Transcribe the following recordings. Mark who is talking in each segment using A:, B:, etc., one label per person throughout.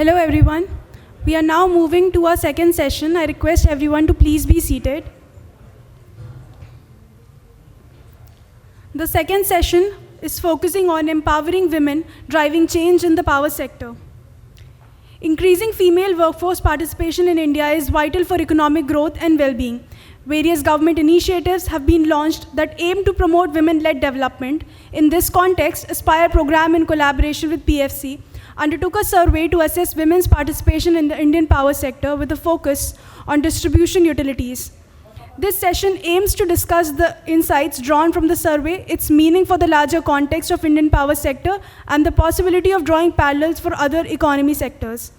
A: Hello everyone. We are now moving to our second session. I request everyone to please be seated. The second session is focusing on empowering women driving change in the power sector. Increasing female workforce participation in India is vital for economic growth and well-being. Various government initiatives have been launched that aim to promote women-led development. In this context, Aspire program in collaboration with PFC undertook a survey to assess women's participation in the Indian power sector with a focus on distribution utilities. This session aims to discuss the insights drawn from the survey, its meaning for the larger context of Indian power sector, and the possibility of drawing parallels for other economy sectors.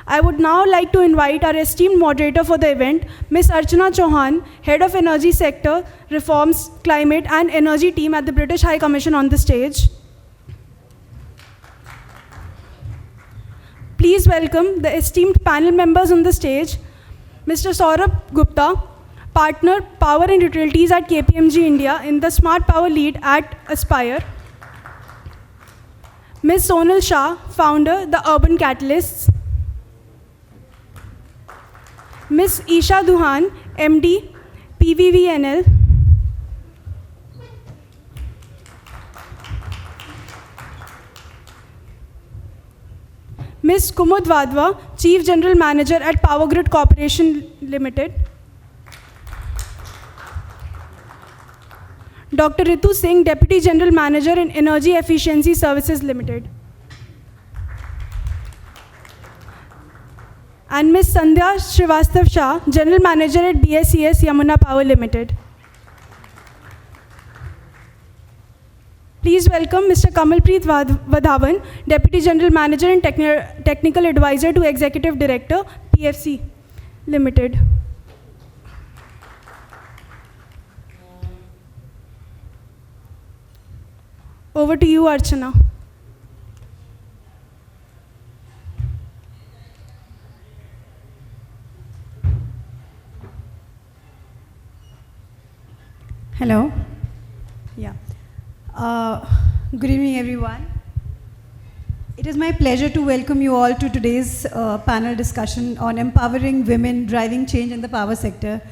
A: I would now like to invite our esteemed moderator for the event, Ms. Archana Chauhan, Head of Energy Sector, Reforms, Climate and Energy Team at the British High Commission on the stage. Please welcome the esteemed panel members on the stage, Mr. Saurabh Gupta, Partner, Power and Utilities at KPMG India in the Smart Power Lead at Aspire, Ms. Sonal Shah, Founder, The Urban Catalysts, Ms. Isha Duhan, MD, PVVNL, Ms. Kumud Vadva, Chief General Manager at Power Grid Corporation Limited, Dr. Ritu Singh, Deputy General Manager in Energy Efficiency Services Limited, and Ms. Sandhya Srivastav Shah, General Manager at BSES Yamuna Power Limited. Please welcome Mr. Kamalpreet Vadhavan, Deputy General Manager and Technical Advisor to Executive Director, PFC Limited. Over to you, Archana.
B: Hello. Yeah. Good evening, everyone. It is my pleasure to welcome you all to today's panel discussion on empowering women driving change in the power sector.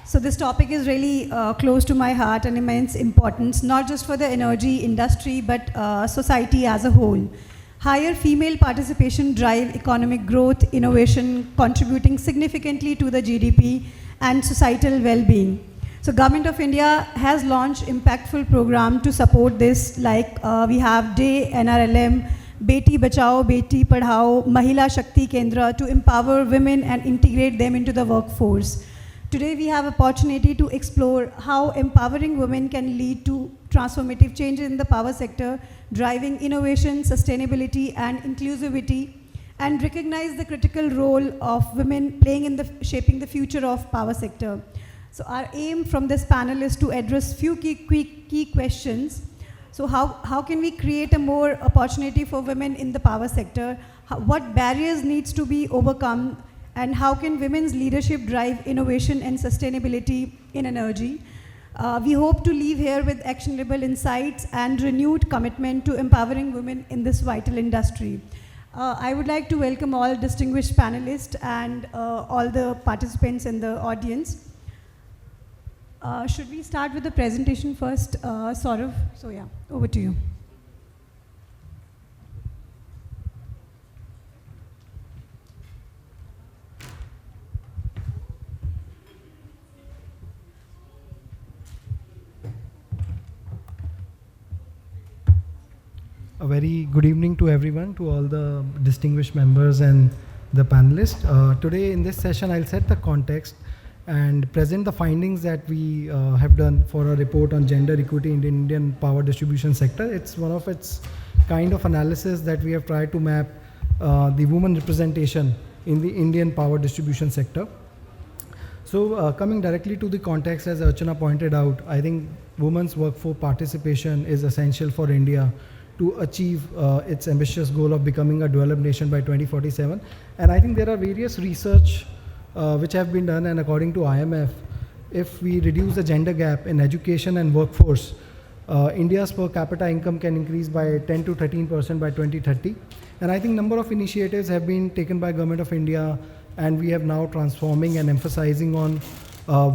B: So this topic is really close to my heart and immense importance, not just for the energy industry, but society as a whole. Higher female participation drive economic growth, innovation, contributing significantly to the GDP and societal well-being. So Government of India has launched impactful program to support this, like we have Day NRLM, Beti Bachao, Beti Padhao, Mahila Shakti Kendra to empower women and integrate them into the workforce. Today we have opportunity to explore how empowering women can lead to transformative changes in the power sector, driving innovation, sustainability and inclusivity, and recognize the critical role of women playing in shaping the future of power sector. So our aim from this panel is to address few key questions. So how can we create a more opportunity for women in the power sector? What barriers needs to be overcome? And how can women's leadership drive innovation and sustainability in energy? We hope to leave here with actionable insights and renewed commitment to empowering women in this vital industry. I would like to welcome all distinguished panelists and all the participants in the audience. Should we start with the presentation first, Saurabh? So yeah, over to you.
C: A very good evening to everyone, to all the distinguished members and the panelists. Today in this session, I'll set the context and present the findings that we have done for a report on gender equity in the Indian power distribution sector. It's one of its kind of analysis that we have tried to map the women representation in the Indian power distribution sector. So coming directly to the context, as Archana pointed out, I think women's workforce participation is essential for India to achieve its ambitious goal of becoming a developed nation by 2047. And I think there are various research which have been done, and according to IMF, if we reduce the gender gap in education and workforce, India's per capita income can increase by 10 to 13% by 2030. And I think number of initiatives have been taken by Government of India, and we have now transforming and emphasizing on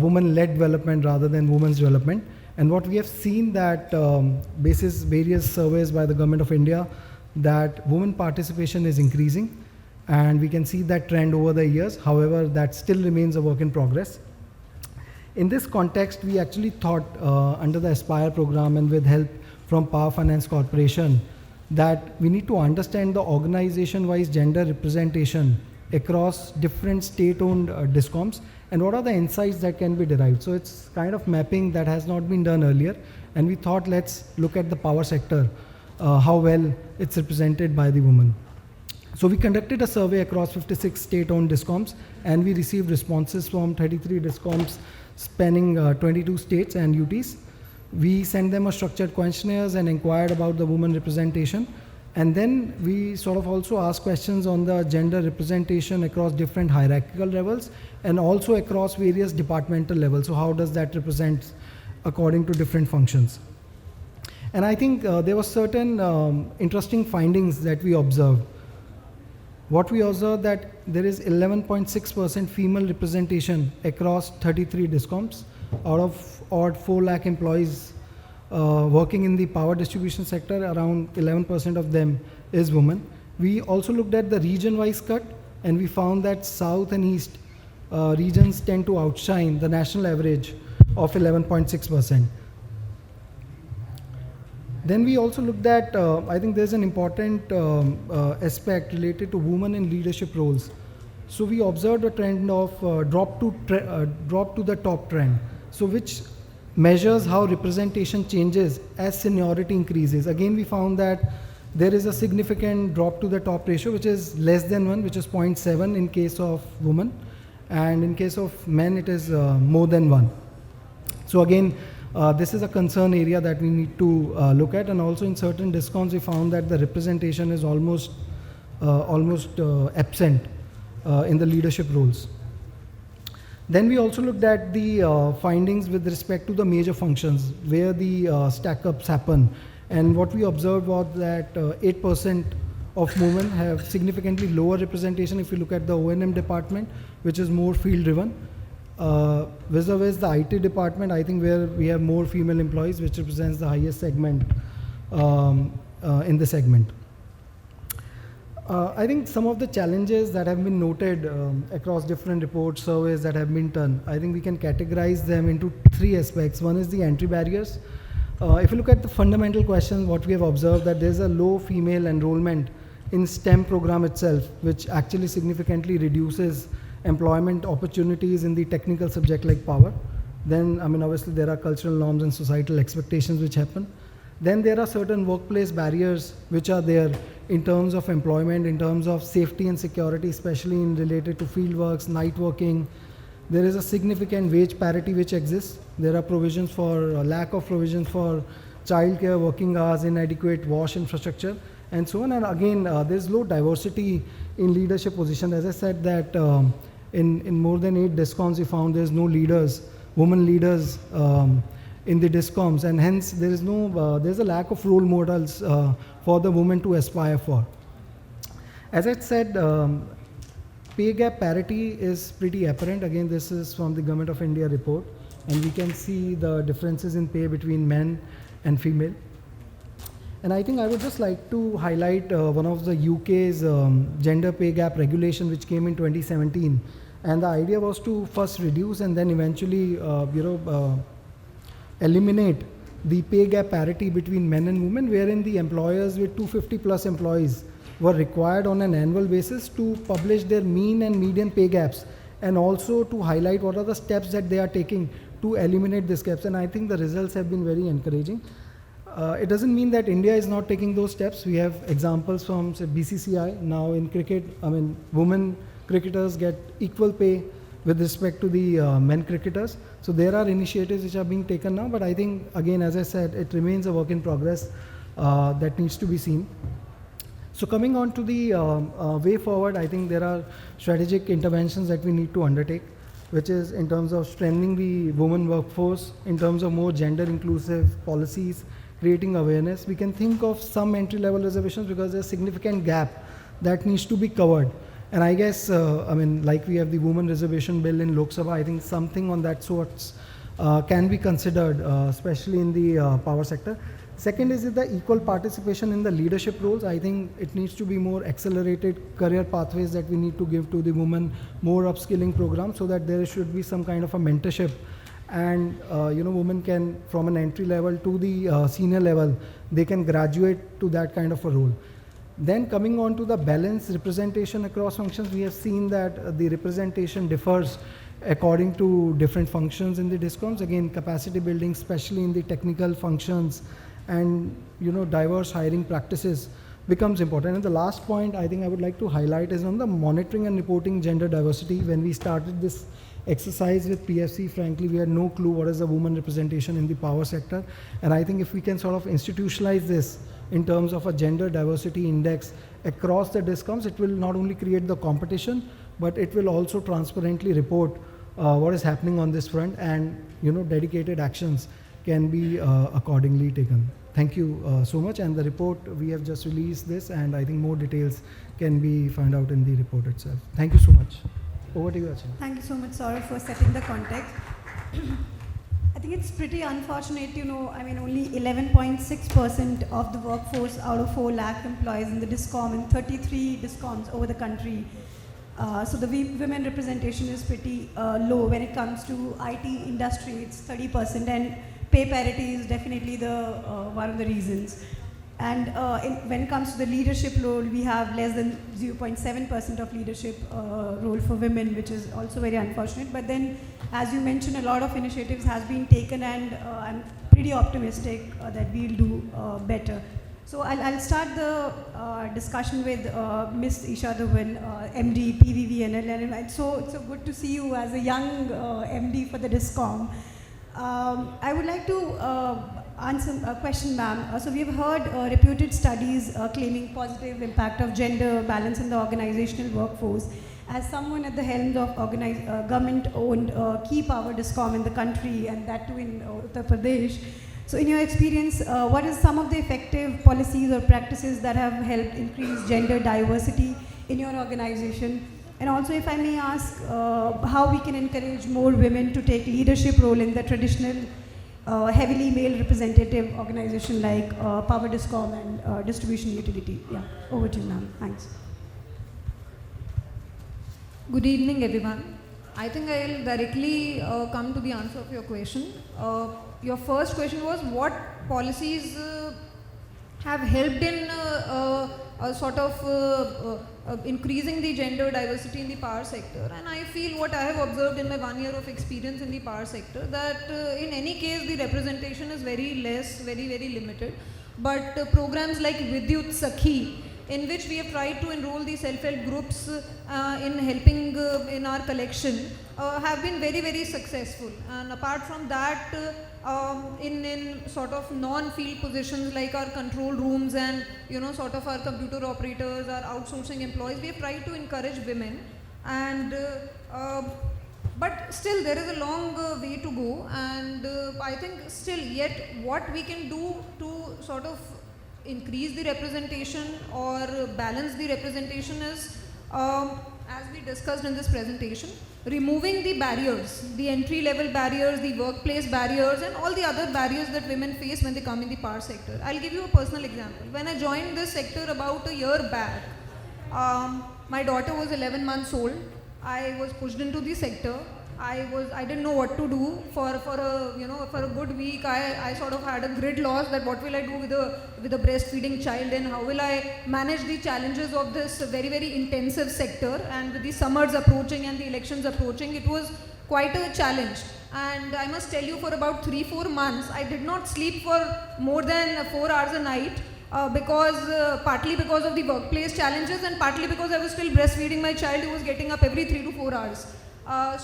C: women-led development rather than women's development. And what we have seen that basis various surveys by the Government of India, that women participation is increasing, and we can see that trend over the years. However, that still remains a work in progress. In this context, we actually thought under the Aspire program and with help from Power Finance Corporation that we need to understand the organization-wise gender representation across different state-owned discoms and what are the insights that can be derived. So it's kind of mapping that has not been done earlier, and we thought let's look at the power sector, how well it's represented by the women. So we conducted a survey across 56 state-owned discoms, and we received responses from 33 discoms spanning 22 states and UTs. We sent them a structured questionnaires and inquired about the women representation. And then we sort of also asked questions on the gender representation across different hierarchical levels and also across various departmental levels. So how does that represent according to different functions? And I think there were certain interesting findings that we observed. What we observed that there is 11.6% female representation across 33 discoms out of odd 4 lakh employees working in the power distribution sector. Around 11% of them is women. We also looked at the region-wise cut, and we found that South and East regions tend to outshine the national average of 11.6%. Then we also looked at, I think there's an important aspect related to women in leadership roles. So we observed a trend of drop to the top trend. So which measures how representation changes as seniority increases. Again, we found that there is a significant drop to the top ratio, which is less than 1, which is 0.7 in case of women. And in case of men, it is more than 1. So again, this is a concern area that we need to look at, and also in certain discoms we found that the representation is almost absent in the leadership roles. Then we also looked at the findings with respect to the major functions where the stack-ups happen, and what we observed was that 8% of women have significantly lower representation if you look at the O&M department, which is more field-driven. Vis-a-vis the IT department, I think where we have more female employees, which represents the highest segment in the segment. I think some of the challenges that have been noted across different reports, surveys that have been done, I think we can categorize them into 3 aspects. One is the entry barriers. If you look at the fundamental questions, what we have observed that there's a low female enrollment in STEM program itself, which actually significantly reduces employment opportunities in the technical subject like power. Then, I mean, obviously there are cultural norms and societal expectations which happen. Then there are certain workplace barriers which are there in terms of employment, in terms of safety and security, especially in related to field works, night working. There is a significant wage parity which exists. There are provisions for lack of provisions for childcare, working hours, inadequate wash infrastructure, and so on. And again, there's low diversity in leadership position. As I said that in more than 8 discoms, we found there's no leaders, women leaders in the discoms, and hence there is no, there's a lack of role models for the women to aspire for. As I said, pay gap parity is pretty apparent. Again, this is from the Government of India report, and we can see the differences in pay between men and female. And I think I would just like to highlight one of the UK's gender pay gap regulation, which came in 2017. And the idea was to first reduce and then eventually, eliminate the pay gap parity between men and women, wherein the employers with 250 plus employees were required on an annual basis to publish their mean and median pay gaps, and also to highlight what are the steps that they are taking to eliminate these gaps. And I think the results have been very encouraging. It doesn't mean that India is not taking those steps. We have examples from, say, BCCI. Now in cricket, I mean, women cricketers get equal pay with respect to the men cricketers. So there are initiatives which are being taken now, but I think, again, as I said, it remains a work in progress that needs to be seen. So coming on to the way forward, I think there are strategic interventions that we need to undertake, which is in terms of strengthening the women workforce, in terms of more gender inclusive policies, creating awareness. We can think of some entry-level reservations because there's a significant gap that needs to be covered. And I guess, like we have the women reservation bill in Lok Sabha, I think something on that sorts can be considered, especially in the power sector. Second is the equal participation in the leadership roles. I think it needs to be more accelerated career pathways that we need to give to the women, more upskilling programs, so that there should be some kind of a mentorship. And women can, from an entry level to the senior level, they can graduate to that kind of a role. Then coming on to the balanced representation across functions, we have seen that the representation differs according to different functions in the DISCOMs. Again, capacity building, especially in the technical functions, and diverse hiring practices becomes important. And the last point I think I would like to highlight is on the monitoring and reporting gender diversity. When we started this exercise with PFC, frankly, we had no clue what is the woman representation in the power sector. And I think if we can sort of institutionalize this in terms of a gender diversity index across the DISCOMs, it will not only create the competition, but it will also transparently report what is happening on this front, and dedicated actions can be accordingly taken. Thank you so much. And the report, we have just released this, and I think more details can be found out in the report itself. Thank you so much. Over to you, Archana.
B: Thank you so much, Saurabh, for setting the context. I think it's pretty unfortunate, only 11.6% of the workforce out of 4 lakh employees in the DISCOM and 33 DISCOMs over the country. So the women representation is pretty low. When it comes to IT industry, it's 30%, and pay parity is definitely one of the reasons. And when it comes to the leadership role, we have less than 0.7% of leadership role for women, which is also very unfortunate. But then, as you mentioned, a lot of initiatives has been taken, and I'm pretty optimistic that we'll do better. So I'll start the discussion with Ms. Isha Dubin, MD, PVVNL, and it's so good to see you as a young MD for the DISCOM. I would like to answer a question, ma'am. So we've heard reputed studies claiming positive impact of gender balance in the organizational workforce. As someone at the helm of government-owned key power DISCOM in the country, and that too in Uttar Pradesh, so in your experience, what is some of the effective policies or practices that have helped increase gender diversity in your organization? And also, if I may ask, how we can encourage more women to take leadership role in the traditional heavily male representative organization like Power DISCOM and Distribution Utility. Yeah, over to you, ma'am. Thanks.
D: Good evening, everyone. I think I'll directly come to the answer of your question. Your first question was what policies have helped in increasing the gender diversity in the power sector. And I feel what I have observed in my 1 year of experience in the power sector, that in any case the representation is very less, very, very limited. But programs like Vidyut Sakhi, in which we have tried to enroll the self-help groups in helping in our collection, have been very, very successful. And apart from that, in sort of non-field positions like our control rooms and sort of our computer operators, our outsourcing employees, we have tried to encourage women. And but still there is a long way to go, and I think still yet what we can do to sort of increase the representation or balance the representation is, as we discussed in this presentation, removing the barriers, the entry-level barriers, the workplace barriers, and all the other barriers that women face when they come in the power sector. I'll give you a personal example. When I joined this sector about a year back, my daughter was 11 months old. I was pushed into the sector. I didn't know what to do for a good week. I sort of had a grid loss that what will I do with a breastfeeding child, and how will I manage the challenges of this very, very intensive sector. And with the summers approaching and the elections approaching, it was quite a challenge. And I must tell you, for about 3-4 months, I did not sleep for more than 4 hours a night. Partly because of the workplace challenges, and partly because I was still breastfeeding my child who was getting up every 3 to 4 hours. And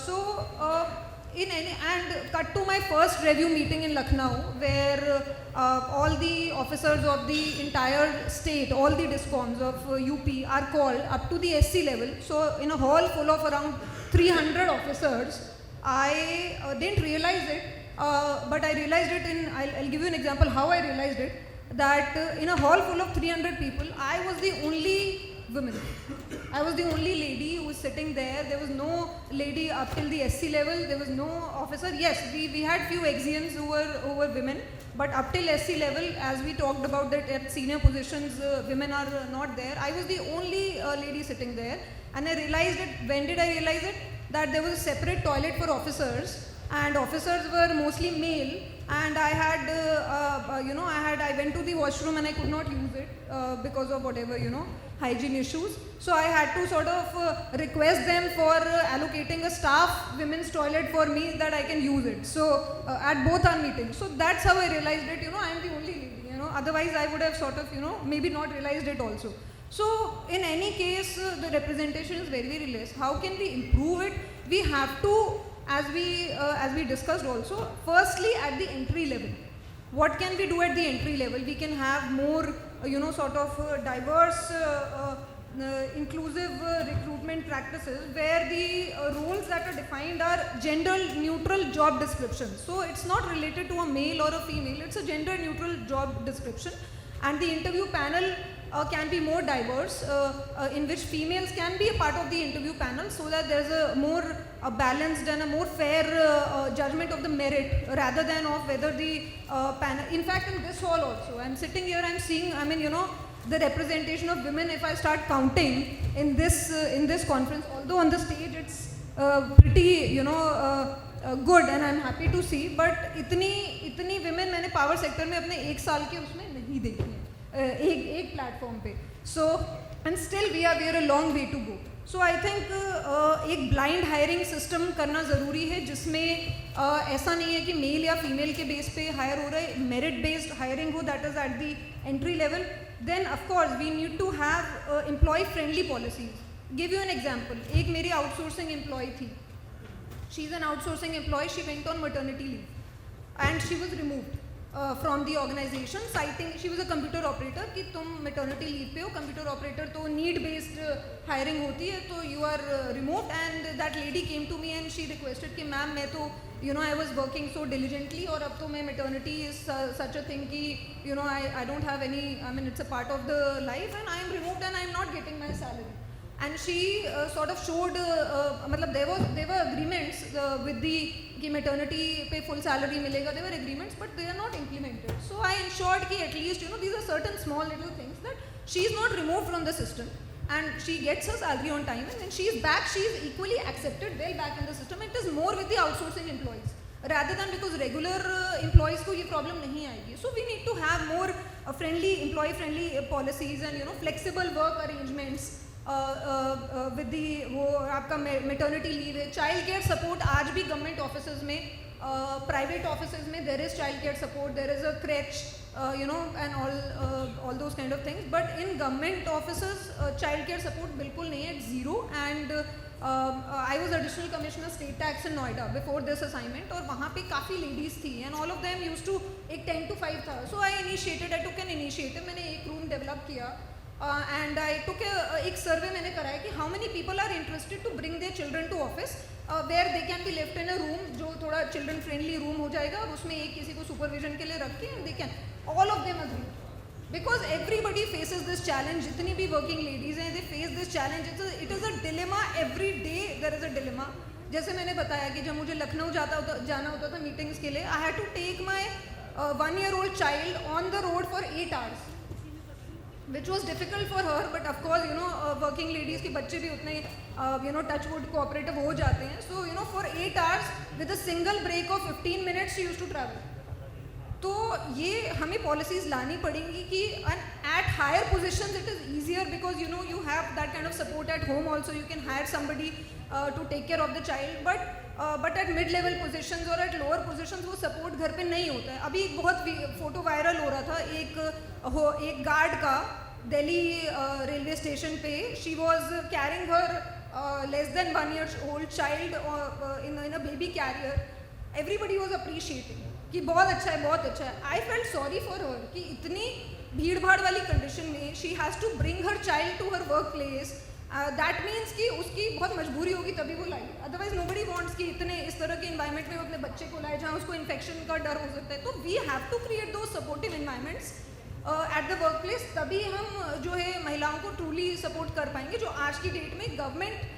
D: cut to my first review meeting in Lucknow, where all the officers of the entire state, all the DISCOMs of UP are called up to the SC level. So in a hall full of around 300 officers, I didn't realize it. but I realized it I'll give you an example how I realized it, that in a hall full of 300 people, I was the only woman. I was the only lady who was sitting there. There was no lady up till the SC level. There was no officer. Yes, we had few exions who were women, but up till SC level, as we talked about that at senior positions, women are not there. I was the only lady sitting there, and I realized it. When did I realize it? That there was a separate toilet for officers, and officers were mostly male. And I had, I went to the washroom and I could not use it because of whatever, hygiene issues. So I had to sort of request them for allocating a staff women's toilet for me that I can use it. So at both our meetings. So that's how I realized it, I am the only lady, otherwise I would have sort of, maybe not realized it also. So in any case, the representation is very, very less. How can we improve it? We have to, as we discussed also, firstly at the entry level. What can we do at the entry level? We can have more, sort of diverse, inclusive recruitment practices where the roles that are defined are gender neutral job descriptions. So it's not related to a male or a female, it's a gender neutral job description. And the interview panel can be more diverse, in which females can be a part of the interview panel, so that there's a more balanced and a more fair judgment of the merit rather than of whether the panel. In fact, in this hall also, I'm sitting here, I'm seeing, the representation of women. If I start counting in this conference, although on the stage it's pretty, good, and I'm happy to see, but इतनी women मैंने power sector में अपने एक साल के उसमें नहीं देखी हैं. एक प्लेटफॉर्म पे. So and still we are a long way to go. So I think एक ब्लाइंड हायरिंग सिस्टम करना ज़रूरी है, जिसमें ऐसा नहीं है कि मेल या फीमेल के बेस पे हायर हो रहा है. मेरिट बेस्ड हायरिंग हो, that is at the entry level. Then of course we need to have employee friendly policies. Give you an example. एक मेरी आउटसोर्सिंग एम्प्लॉय थी. She is an outsourcing employee. She went on maternity leave and she was removed from the organization, citing she was a computer operator कि तुम maternity leave पे हो. computer operator तो need based hiring होती है, तो you are removed. And that lady came to me and she requested कि ma'am मैं तो I was working so diligently और अब तो मैं maternity is such a thing कि I don't have any, it's a part of the life and I am removed and I am not getting my salary. And she sort of showed, there were agreements with the कि maternity पे full salary मिलेगा. There were agreements, but they are not implemented. So I ensured कि at least these are certain small little things that she is not removed from the system and she gets her salary on time, and when she is back, she is equally accepted well back in the system. It is more with the outsourcing employees rather than because regular employees को ये problem नहीं आएगी. So we need to have more employee friendly policies and flexible work arrangements. With the वो आपका maternity leave है. Child care support आज भी government offices में, प्राइवेट ऑफिसेज में there is child care support, there is a creche, and all those kind of things. But in government offices child care support बिल्कुल नहीं है, it's zero. And I was additional commissioner state tax in Noida before this assignment, और वहाँ पे काफ़ी ladies थी and all of them use to, एक 10 to 5 था. सो आई टुक एन इनिशिएटिव. मैंने एक रूम डेवलप किया. And I took एक सर्वे मैंने कराया कि how many people are interested to bring their children to office where they can be left in a room जो थोड़ा children friendly room हो जाएगा, और उसमें एक किसी को supervision के लिए रख के, and they can, all of them agree because everybody faces this challenge. जितनी भी working ladies हैं, they face this challenge. It is a dilemma every day. There is a dilemma. जैसे मैंने बताया कि जब मुझे लखनऊ जाना होता था meetings के लिए, I had to take my 1-year-old child on the road for 8 hours. Which was difficult for her, but of course working ladies के बच्चे भी उतने touch wood cooperative हो जाते हैं. So for 8 hours with a single break of 15 minutes she used to travel. तो ये हमें policies लानी पड़ेंगी कि at higher positions it is easier because you have that kind of support at home also. You can hire somebody to take care of the child, but at mid level positions or at lower positions वो support घर पे नहीं होता है. अभी एक बहुत photo viral हो रहा था एक गार्ड का दिल्ली रेलवे स्टेशन पे. She was carrying her less than 1-year-old child in a baby carrier. Everybody was appreciating कि बहुत अच्छा है, बहुत अच्छा है. I felt sorry for her कि इतनी भीड़ भाड़ वाली कंडीशन में she has to bring her child to her workplace that means कि उसकी बहुत मजबूरी होगी तभी वो लाएगी, अदरवाइज नोबडी वांट्स कि इतने इस तरह के इन्वायरमेंट में वो अपने बच्चे को लाए जहाँ उसको इन्फेक्शन का डर हो सकता है. तो वी हैव टू क्रिएट दो supportive environments at the work place, तभी हम जो है महिलाओं को ट्रूली सपोर्ट कर पाएंगे, जो आज की डेट में गवर्नमेंट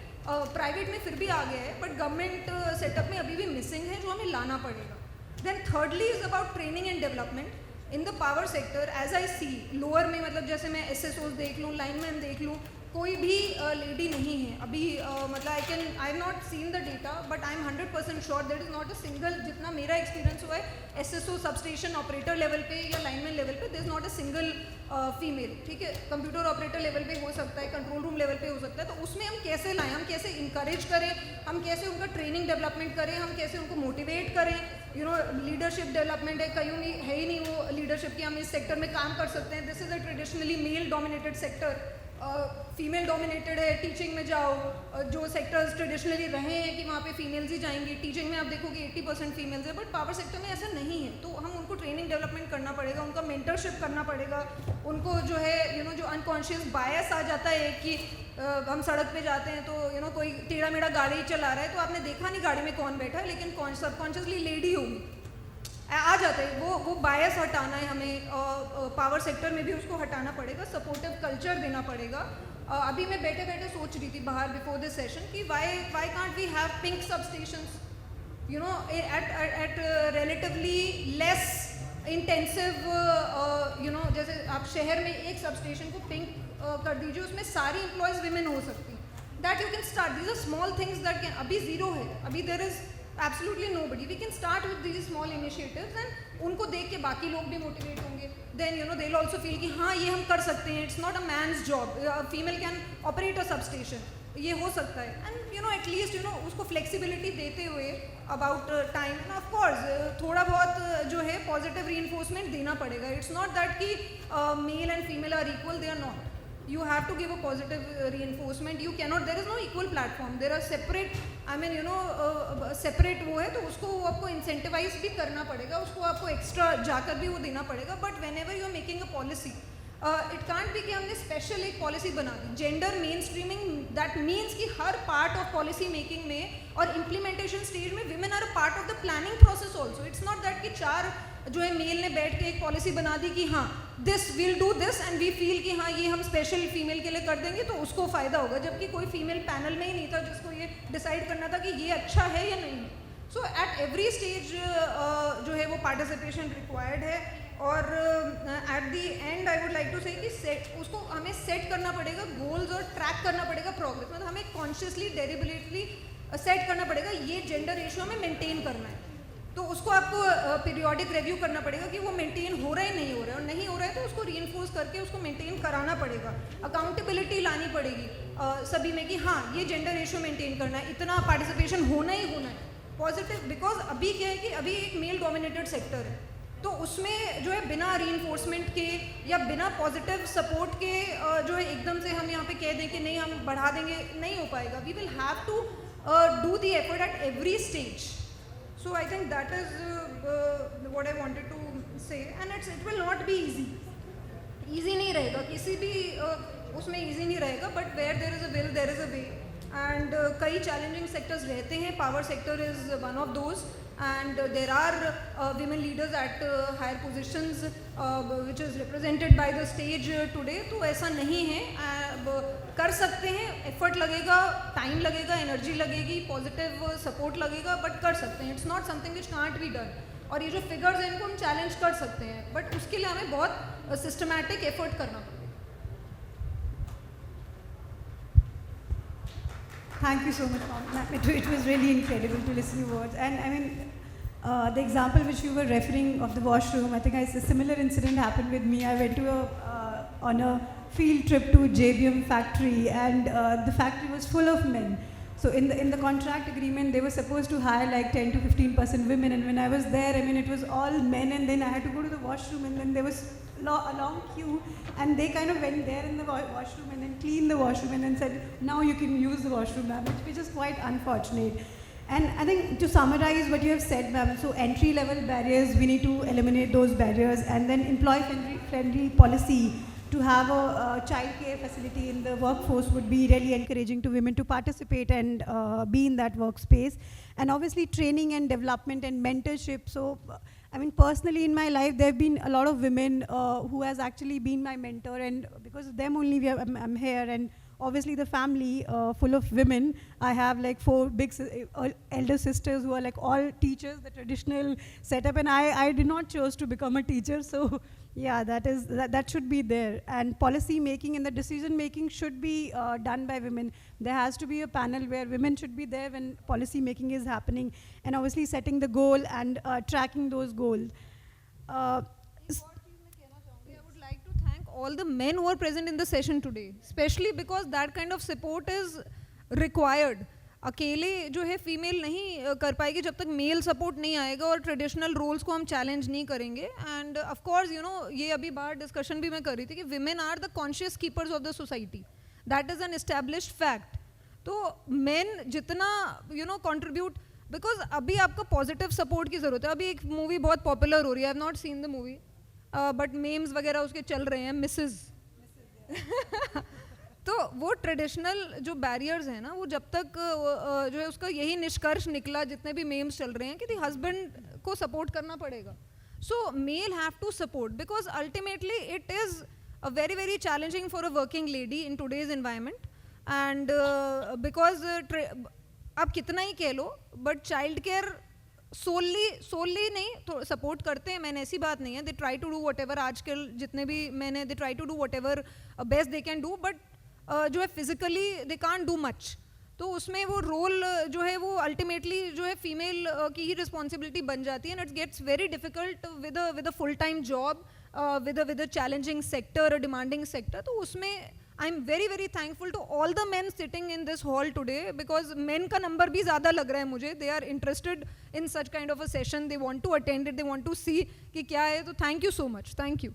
D: प्राइवेट में फिर भी आ गया है बट गवर्नमेंट सेटअप में अभी भी मिसिंग है, जो हमें लाना पड़ेगा. Then thirdly is about training and development in the power sector. As I see lower में, मतलब जैसे मैं SSOs देख लूँ, लाइनमैन देख लूँ, कोई भी लेडी नहीं है अभी. मतलब आई have not seen the data but I am 100% sure that is not a single, जितना मेरा एक्सपीरियंस हुआ है SSO सबस्टेशन ऑपरेटर लेवल पे या लाइनमैन लेवल पे, there is not a single female. ठीक है, कंप्यूटर ऑपरेटर लेवल पे हो सकता है, कंट्रोल रूम लेवल पे हो सकता है. तो उसमें हम कैसे लाएं, हम कैसे इंकरेज करें, हम कैसे उनका ट्रेनिंग डेवलपमेंट करें, हम कैसे उनको मोटिवेट करें. यू नो, लीडरशिप डेवलपमेंट है, कहीं नहीं है ही नहीं वो लीडरशिप की, हम इस सेक्टर में काम कर सकते हैं. This is a traditionally male dominated sector, female dominated है. टीचिंग में जाओ, जो सेक्टर्स ट्रेडिशनली रहे हैं कि वहाँ पे फीमेल्स ही जाएंगी, टीचिंग में आप देखोगे 80% फीमेल्स है, बट पावर सेक्टर में ऐसा नहीं है. तो हम उनको ट्रेनिंग डेवलपमेंट करना पड़ेगा, उनका मेंटरशिप करना पड़ेगा, उनको जो है यू नो जो अनकॉन्शियस बायस आ जाता है कि हम सड़क पे जाते हैं तो यू नो कोई टेढ़ा मेढ़ा गाड़ी चला रहा है तो आपने देखा नहीं गाड़ी में कौन बैठा है, लेकिन सबकॉन्शियसली लेडी होगी, आ जाता है. वो बायस हटाना है हमें, पावर सेक्टर में भी उसको हटाना पड़ेगा, सपोर्टिव कल्चर देना पड़ेगा. अभी मैं बैठे बैठे सोच रही थी बाहर बिफोर दिस सेशन कि why can't we have pink substations, you know, at relatively less intensive, you know, जैसे आप शहर में एक सबस्टेशन को पिंक कर दीजिए, उसमें सारी एम्प्लॉयज़ विमेन हो सकती हैं. That you can start, these are small things that can, अभी ज़ीरो है, अभी there is absolutely nobody. We can start with these small initiatives and उनको देख के बाकी लोग भी मोटिवेट होंगे. Then you know they'll also feel कि हाँ ये हम कर सकते हैं. It's not a man's job. A female can operate a substation. ये हो सकता है. And you know at least you know उसको flexibility देते हुए about time. And of course थोड़ा बहुत जो है positive reinforcement देना पड़ेगा. It's not that कि male and female are equal. They are not. You have to give a positive reinforcement. You cannot, there is no equal platform. There are separate, I mean you know separate वो है तो उसको आपको incentivize भी करना पड़ेगा, उसको आपको extra जाकर भी वो देना पड़ेगा. But whenever you are making a policy, it can't be कि हमने special एक policy बना दी. Gender mainstreaming, that means कि हर part of policy making में और implementation stage में women are a part of the planning process also. It's not that कि चार जो है मेल ने बैठ के एक पॉलिसी बना दी कि हाँ this will do this and we feel कि हाँ ये हम स्पेशल फीमेल के लिए कर देंगे तो उसको फ़ायदा होगा, जबकि कोई फीमेल पैनल में ही नहीं था जिसको ये डिसाइड करना था कि ये अच्छा है या नहीं. सो एट एवरी स्टेज जो है वो पार्टिसिपेशन रिक्वायर्ड है. और at the end I would like to say कि सेट उसको हमें सेट करना पड़ेगा गोल्स और ट्रैक करना पड़ेगा प्रोग्रेस. मतलब हमें कॉन्शियसली डेलिबरेटली सेट करना पड़ेगा ये जेंडर रेशियो हमें मेंटेन करना है. तो उसको आपको पीरियोडिक रिव्यू करना पड़ेगा कि वो मेंटेन हो रहा है नहीं हो रहा है, और नहीं हो रहा है तो उसको रीइंफोर्स करके उसको मेंटेन कराना पड़ेगा. अकाउंटेबिलिटी लानी पड़ेगी सभी में कि हाँ ये जेंडर रेशियो मेंटेन करना है, इतना पार्टिसिपेशन होना ही होना है पॉजिटिव. बिकॉज अभी क्या है कि अभी एक मेल डोमिनेटेड सेक्टर है तो उसमें जो है बिना रीइंफोर्समेंट के या बिना पॉजिटिव सपोर्ट के जो है एकदम से हम यहाँ पे कह दें कि नहीं हम बढ़ा देंगे, नहीं हो पाएगा. We will have to do the effort at every stage. So I think that is what I wanted to say, and it will not be easy. Easy नहीं रहेगा किसी भी उसमें easy नहीं रहेगा, but where there is a will there is a way. And कई challenging sectors रहते हैं, power sector is one of those. And there are women leaders at higher positions which is represented by the stage today. तो ऐसा नहीं है, कर सकते हैं, एफर्ट लगेगा, टाइम लगेगा, एनर्जी लगेगी, पॉजिटिव सपोर्ट लगेगा, बट कर सकते हैं. It's not something which can't be done. और ये जो फिगर्स हैं इनको हम चैलेंज कर सकते हैं, बट उसके लिए हमें बहुत सिस्टमैटिक एफर्ट करना पड़ेगा.
B: Thank you so much, ma'am. It was really incredible to listen to your words. And I mean, the example which you were referring of the washroom, I think a similar incident happened with me. I went to on a field trip to JBM factory, and the factory was full of men. So in the contract agreement, they were supposed to hire like 10 to 15% women. And when I was there, I mean, it was all men, and then I had to go to the washroom, and then there was a long queue, and they kind of went there in the washroom and then cleaned the washroom and then said, now you can use the washroom, ma'am, which is quite unfortunate. And I think to summarize what you have said, ma'am, so entry-level barriers, we need to eliminate those barriers, and then employee-friendly policy to have a child care facility in the workforce would be really encouraging to women to participate and be in that workspace. And obviously training and development and mentorship. So, I mean, personally in my life, there have been a lot of women who has actually been my mentor, and because of them only I'm here. And obviously the family full of women. I have like 4 big elder sisters who are like all teachers, the traditional setup, and I did not choose to become a teacher. So yeah, that should be there. And policy making and the decision making should be done by women. There has to be a panel where women should be there when policy making is happening, and obviously setting the goal and tracking those goals.
D: I would like to thank all the men who are present in the session today, especially because that kind of support is required. अकेले जो है female नहीं कर पाएगी जब तक mail support नहीं आएगा और ट्रेडिशनल रोल्स को हम चैलेंज नहीं करेंगे. End of course you know ये अभी बाहर डिस्कशन भी मैं कर रही थी कि women are the conscious keepers of the society. That is an established fact. तो मेन जितना यू नो कंट्रीब्यूट, बिकॉज अभी आपका पॉजिटिव सपोर्ट की ज़रूरत है. अभी एक मूवी बहुत पॉपुलर हो रही है, I have not seen the movie but memes वगैरह उसके चल रहे हैं, मिसेस. तो वो ट्रेडिशनल जो बैरियर्स हैं ना, वो जब तक जो है उसका यही निष्कर्ष निकला जितने भी मेम्स चल रहे हैं कि हस्बैंड को सपोर्ट करना पड़ेगा. So male have to support because ultimately it is a very very challenging for a working lady in today's environment. And because आप कितना ही कह लो बट चाइल्ड केयर सोलली नहीं तो सपोर्ट करते हैं. मैंने ऐसी बात नहीं है, they try to do whatever. आजकल जितने भी मैंने they try to do whatever best they can do, but जो है physically they can't do much. तो उसमें वो रोल जो है वो अल्टीमेटली जो है फीमेल की ही रिस्पॉन्सिबिलिटी बन जाती है. And it gets very difficult with a full time job with a challenging sector, a demanding sector. तो उसमें I am very very thankful to all the men sitting in this hall today, because men का number भी ज़्यादा लग रहा है मुझे. They are interested in such kind of a session, they want to attend it, they want to see कि क्या है. तो thank you so much. Thank you.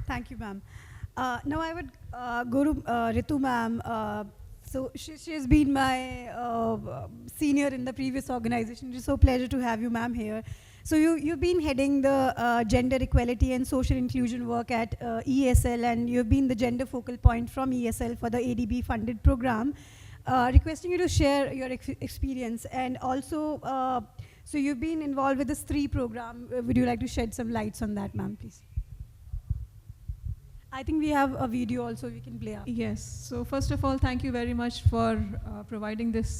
B: Thank you, ma'am. Now I would go to Ritu, ma'am. So she's been my senior in the previous organization. It's so pleasure to have you, ma'am, here. So you've been heading the gender equality and social inclusion work at ESL, and you've been the gender focal point from ESL for the ADB funded program. Requesting you to share your experience, and also, so you've been involved with this 3 program. Would you like to shed some lights on that, ma'am, please? I think we have a video also we can play up.
E: Yes. So first of all, thank you very much for providing this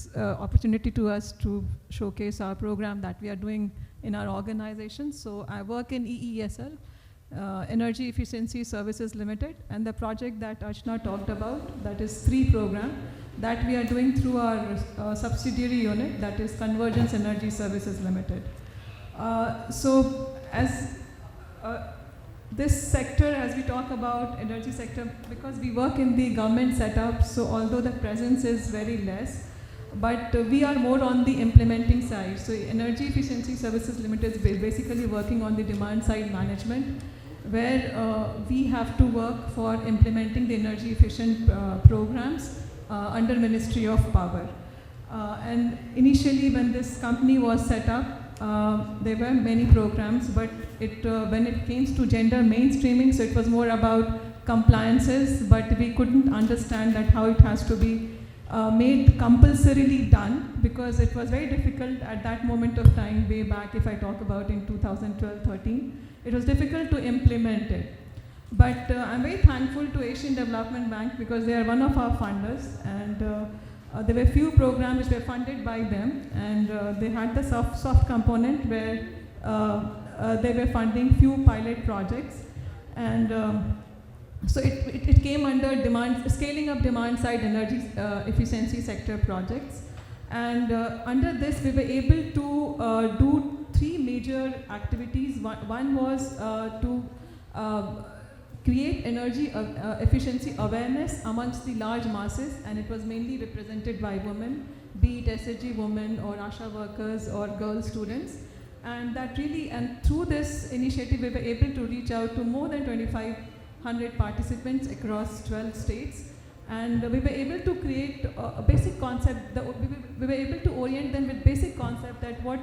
E: opportunity to us to showcase our program that we are doing in our organization. So I work in EESL, Energy Efficiency Services Limited, and the project that Archana talked about, that is 3 program that we are doing through our subsidiary unit, that is Convergence Energy Services Limited. So as this sector, as we talk about energy sector, because we work in the government setup, so although the presence is very less, but we are more on the implementing side. So Energy Efficiency Services Limited is basically working on the demand side management, where we have to work for implementing the energy efficient programs under Ministry of Power. And initially when this company was set up, there were many programs, but when it came to gender mainstreaming, so it was more about compliances, but we couldn't understand that how it has to be made compulsorily done, because it was very difficult at that moment of time, way back if I talk about in 2012-13, it was difficult to implement it. But I'm very thankful to Asian Development Bank, because they are one of our funders, and there were few programs which were funded by them, and they had the soft component where they were funding few pilot projects, and so it came under scaling up demand side energy efficiency sector projects. And under this we were able to do 3 major activities. One was to create energy efficiency awareness amongst the large masses, and it was mainly represented by women, be it SHG women or ASHA workers or girl students. And that really, and through this initiative we were able to reach out to more than 2,500 participants across 12 states, and we were able to create a basic concept, we were able to orient them with basic concept that what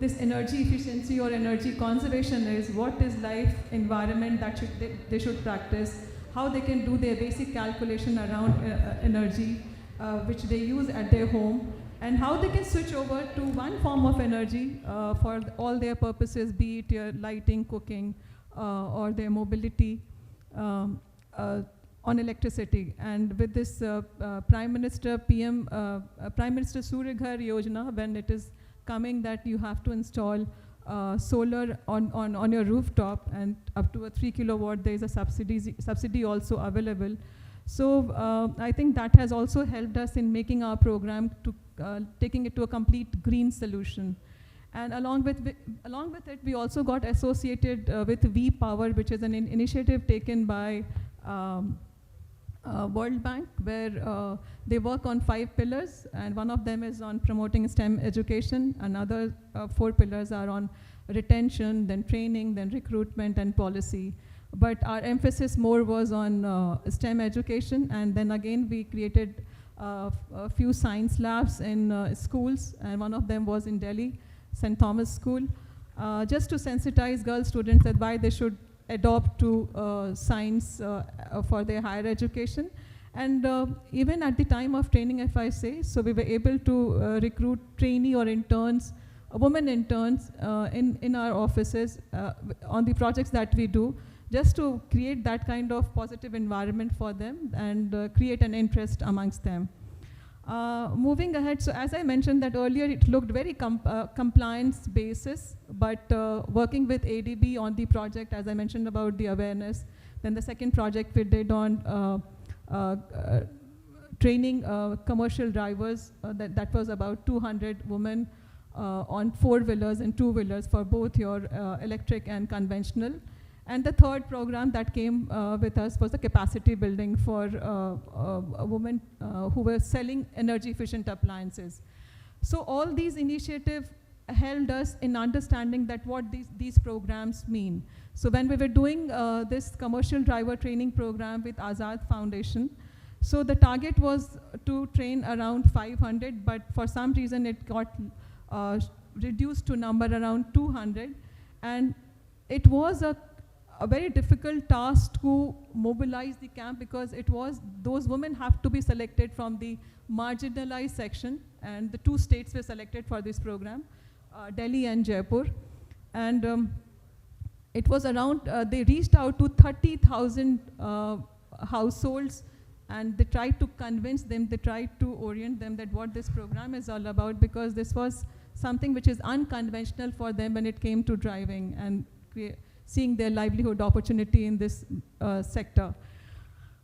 E: this energy efficiency or energy conservation is, what is life environment that they should practice, how they can do their basic calculation around energy which they use at their home, and how they can switch over to one form of energy for all their purposes, be it your lighting, cooking, or their mobility on electricity. And with this Prime Minister Surya Ghar Yojana, when it is coming that you have to install solar on your rooftop, and up to a 3 kilowatt, there is a subsidy also available. So I think that has also helped us in making our program to taking it to a complete green solution. And along with it, we also got associated with V Power, which is an initiative taken by World Bank, where they work on 5 pillars, and one of them is on promoting STEM education. Another 4 pillars are on retention, then training, then recruitment and policy. But our emphasis more was on STEM education, and then again we created a few science labs in schools, and one of them was in Delhi, St. Thomas School, just to sensitize girl students that why they should adopt to science for their higher education. And even at the time of training, if I say, so we were able to recruit trainee or interns, women interns in our offices on the projects that we do, just to create that kind of positive environment for them and create an interest amongst them. Moving ahead, so as I mentioned that earlier, it looked very compliance basis, but working with ADB on the project, as I mentioned about the awareness. Then the second project we did on training commercial drivers, that was about 200 women on 4-wheelers and 2-wheelers for both your electric and conventional. And the third program that came with us was the capacity building for women who were selling energy efficient appliances. So all these initiatives helped us in understanding that what these programs mean. So when we were doing this commercial driver training program with Azad Foundation, so the target was to train around 500, but for some reason it got reduced to number around 200. And it was a very difficult task to mobilize the camp, because it was, those women have to be selected from the marginalized section, and the 2 states were selected for this program, Delhi and Jaipur. And it was around, they reached out to 30,000 households, and they tried to convince them, they tried to orient them that what this program is all about, because this was something which is unconventional for them when it came to driving and seeing their livelihood opportunity in this sector.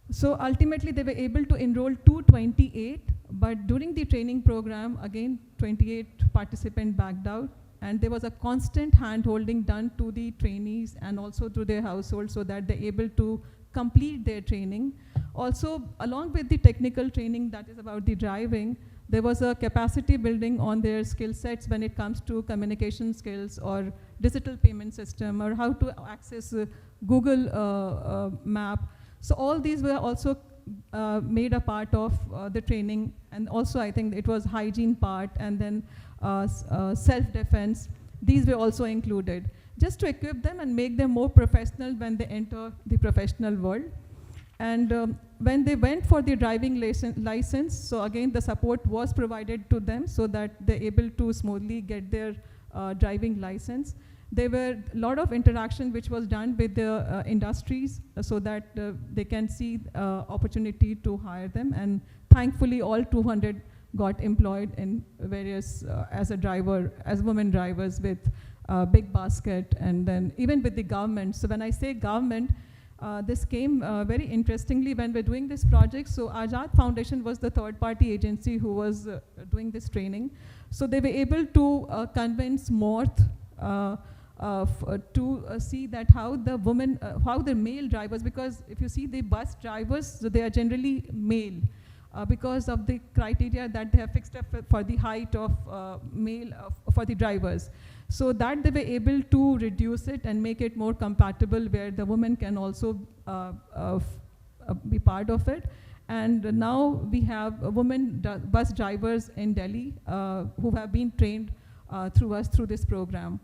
E: So ultimately they were able to enroll 228, but during the training program, again 28 participants backed out, and there was a constant hand-holding done to the trainees and also to their households so that they're able to complete their training. Also, along with the technical training that is about the driving, there was a capacity building on their skill sets when it comes to communication skills or digital payment system, or how to access Google map. So all these were also made a part of the training. And also I think it was hygiene part, and then self-defense. These were also included, just to equip them and make them more professional when they enter the professional world. And when they went for the driving license, so again the support was provided to them so that they're able to smoothly get their driving license. There were a lot of interaction which was done with the industries so that they can see opportunity to hire them. And thankfully all 200 got employed in various, as a driver, as women drivers with big basket, and then even with the government. So when I say government, this came very interestingly when we're doing this project. So Azad Foundation was the third-party agency who was doing this training. So they were able to convince Morth to see that how the women, how the male drivers, because if you see the bus drivers, so they are generally male because of the criteria that they have fixed up for the height of male for the drivers. So that they were able to reduce it and make it more compatible, where the women can also be part of it. And now we have women bus drivers in Delhi who have been trained through this program.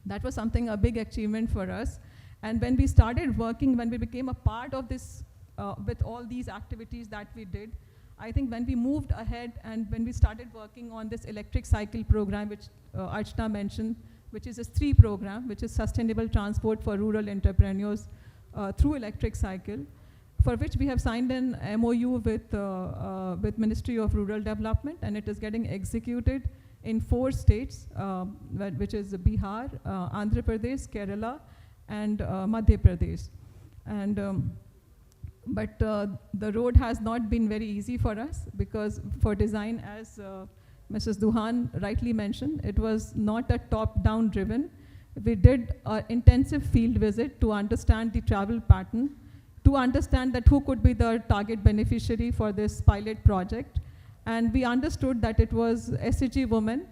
E: That was something, a big achievement for us. And when we started working, when we became a part of this, with all these activities that we did, I think when we moved ahead and when we started working on this electric cycle program, which Archana mentioned, which is a 3 program, which is sustainable transport for rural entrepreneurs through electric cycle, for which we have signed an MOU with Ministry of Rural Development, and it is getting executed in 4 states, which is Bihar, Andhra Pradesh, Kerala, and Madhya Pradesh. And but the road has not been very easy for us, because for design, as Mrs. Duhan rightly mentioned, it was not a top-down driven. We did an intensive field visit to understand the travel pattern, to understand that who could be the target beneficiary for this pilot project. And we understood that it was SHG women,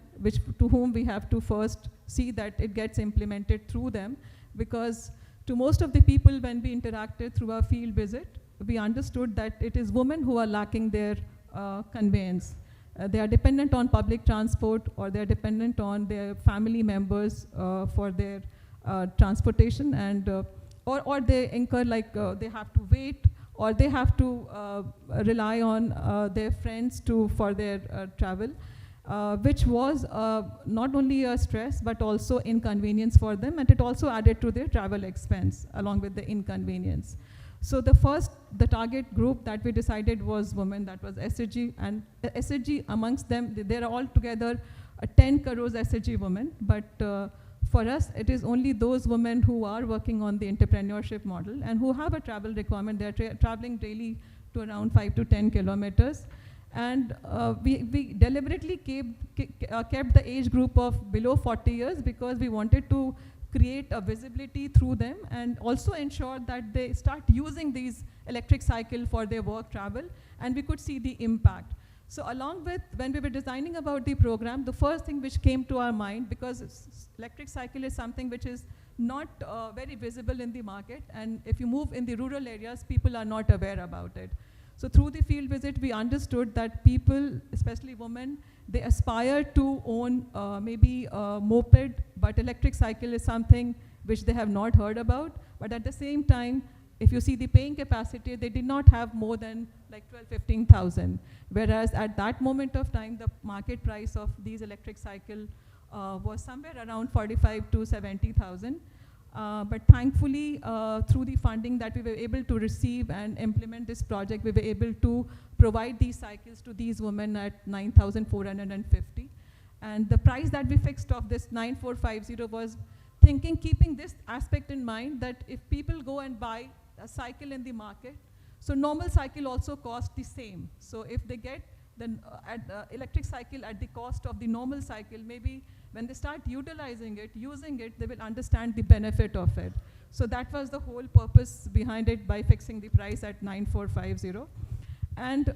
E: to whom we have to first see that it gets implemented through them, because to most of the people, when we interacted through our field visit, we understood that it is women who are lacking their conveyance. They are dependent on public transport, or they are dependent on their family members for their transportation, and or they incur, like they have to wait, or they have to rely on their friends for their travel, which was not only a stress but also inconvenience for them, and it also added to their travel expense along with the inconvenience. So the target group that we decided was women, that was SHG, and SHG amongst them, there are all together 10 crores SHG women, but for us, it is only those women who are working on the entrepreneurship model and who have a travel requirement. They are traveling daily to around 5 to 10 kilometers. And we deliberately kept the age group of below 40 years, because we wanted to create a visibility through them and also ensure that they start using these electric cycle for their work travel, and we could see the impact. So along with, when we were designing about the program, the first thing which came to our mind, because electric cycle is something which is not very visible in the market, and if you move in the rural areas, people are not aware about it. So through the field visit, we understood that people, especially women, they aspire to own maybe a moped, but electric cycle is something which they have not heard about. But at the same time, if you see the paying capacity, they did not have more than like 12,000–15,000. Whereas at that moment of time, the market price of these electric cycle was somewhere around 45,000 to 70,000. But thankfully, through the funding that we were able to receive and implement this project, we were able to provide these cycles to these women at 9,450. And the price that we fixed of this 9,450 was keeping this aspect in mind, that if people go and buy a cycle in the market, so normal cycle also costs the same. So if they get the electric cycle at the cost of the normal cycle, maybe when they start utilizing it, using it, they will understand the benefit of it. So that was the whole purpose behind it, by fixing the price at 9,450. And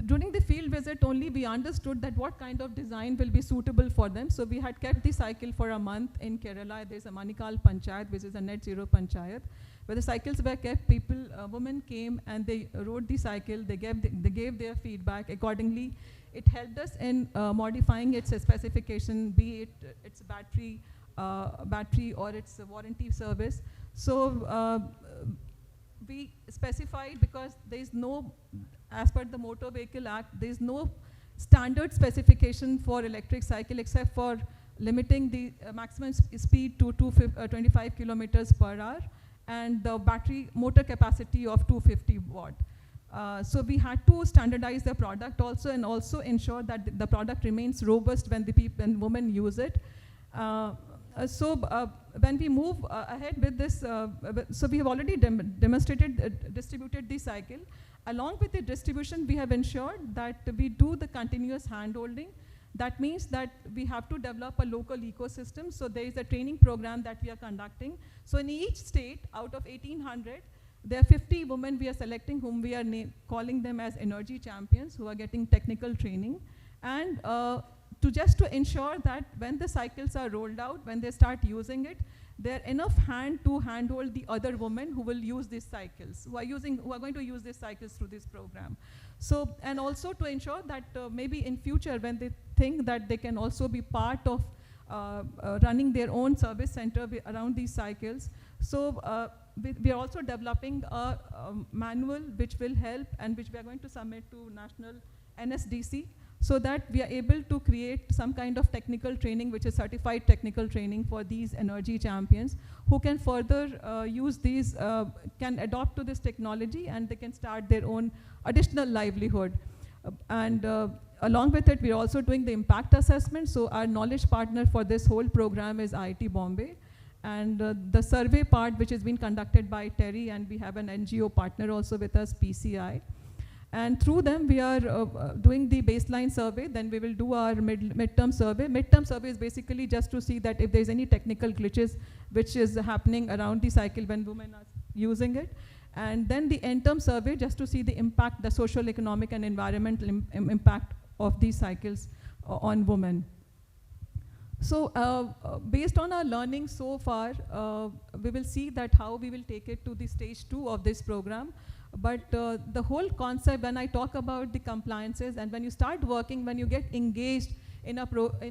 E: during the field visit only, we understood that what kind of design will be suitable for them. So we had kept the cycle for a month in Kerala. There's a Manikal Panchayat, which is a net zero panchayat, where the cycles were kept. Women came and they rode the cycle. They gave their feedback accordingly. It helped us in modifying its specification, be it its battery or its warranty service. So we specified, because there is no, as per the Motor Vehicle Act, there is no standard specification for electric cycle except for limiting the maximum speed to 25 kilometers per hour and the battery motor capacity of 250 watt. So we had to standardize the product also, and also ensure that the product remains robust when women use it. When we move ahead with this, so we have already distributed the cycle. Along with the distribution, we have ensured that we do the continuous hand-holding. That means that we have to develop a local ecosystem. So there is a training program that we are conducting. So in each state, out of 1,800, there are 50 women we are selecting, whom we are calling them as energy champions, who are getting technical training. And to ensure that when the cycles are rolled out, when they start using it, there are enough hand to handhold the other women who will use these cycles, who are going to use these cycles through this program. So, and also to ensure that maybe in future when they think that they can also be part of running their own service center around these cycles. So we are also developing a manual which will help and which we are going to submit to National NSDC, so that we are able to create some kind of technical training, which is certified technical training for these energy champions, who can further use these, can adopt to this technology, and they can start their own additional livelihood. Along with it, we're also doing the impact assessment. So our knowledge partner for this whole program is IIT Bombay. And the survey part, which has been conducted by Terry, and we have an NGO partner also with us, PCI. And through them, we are doing the baseline survey. Then we will do our midterm survey. Midterm survey is basically just to see that if there's any technical glitches which is happening around the cycle when women are using it. And then the end-term survey, just to see the impact, the social, economic, and environmental impact of these cycles on women. So based on our learning so far, we will see that how we will take it to the stage 2 of this program. But the whole concept, when I talk about the compliances, and when you start working, when you get engaged in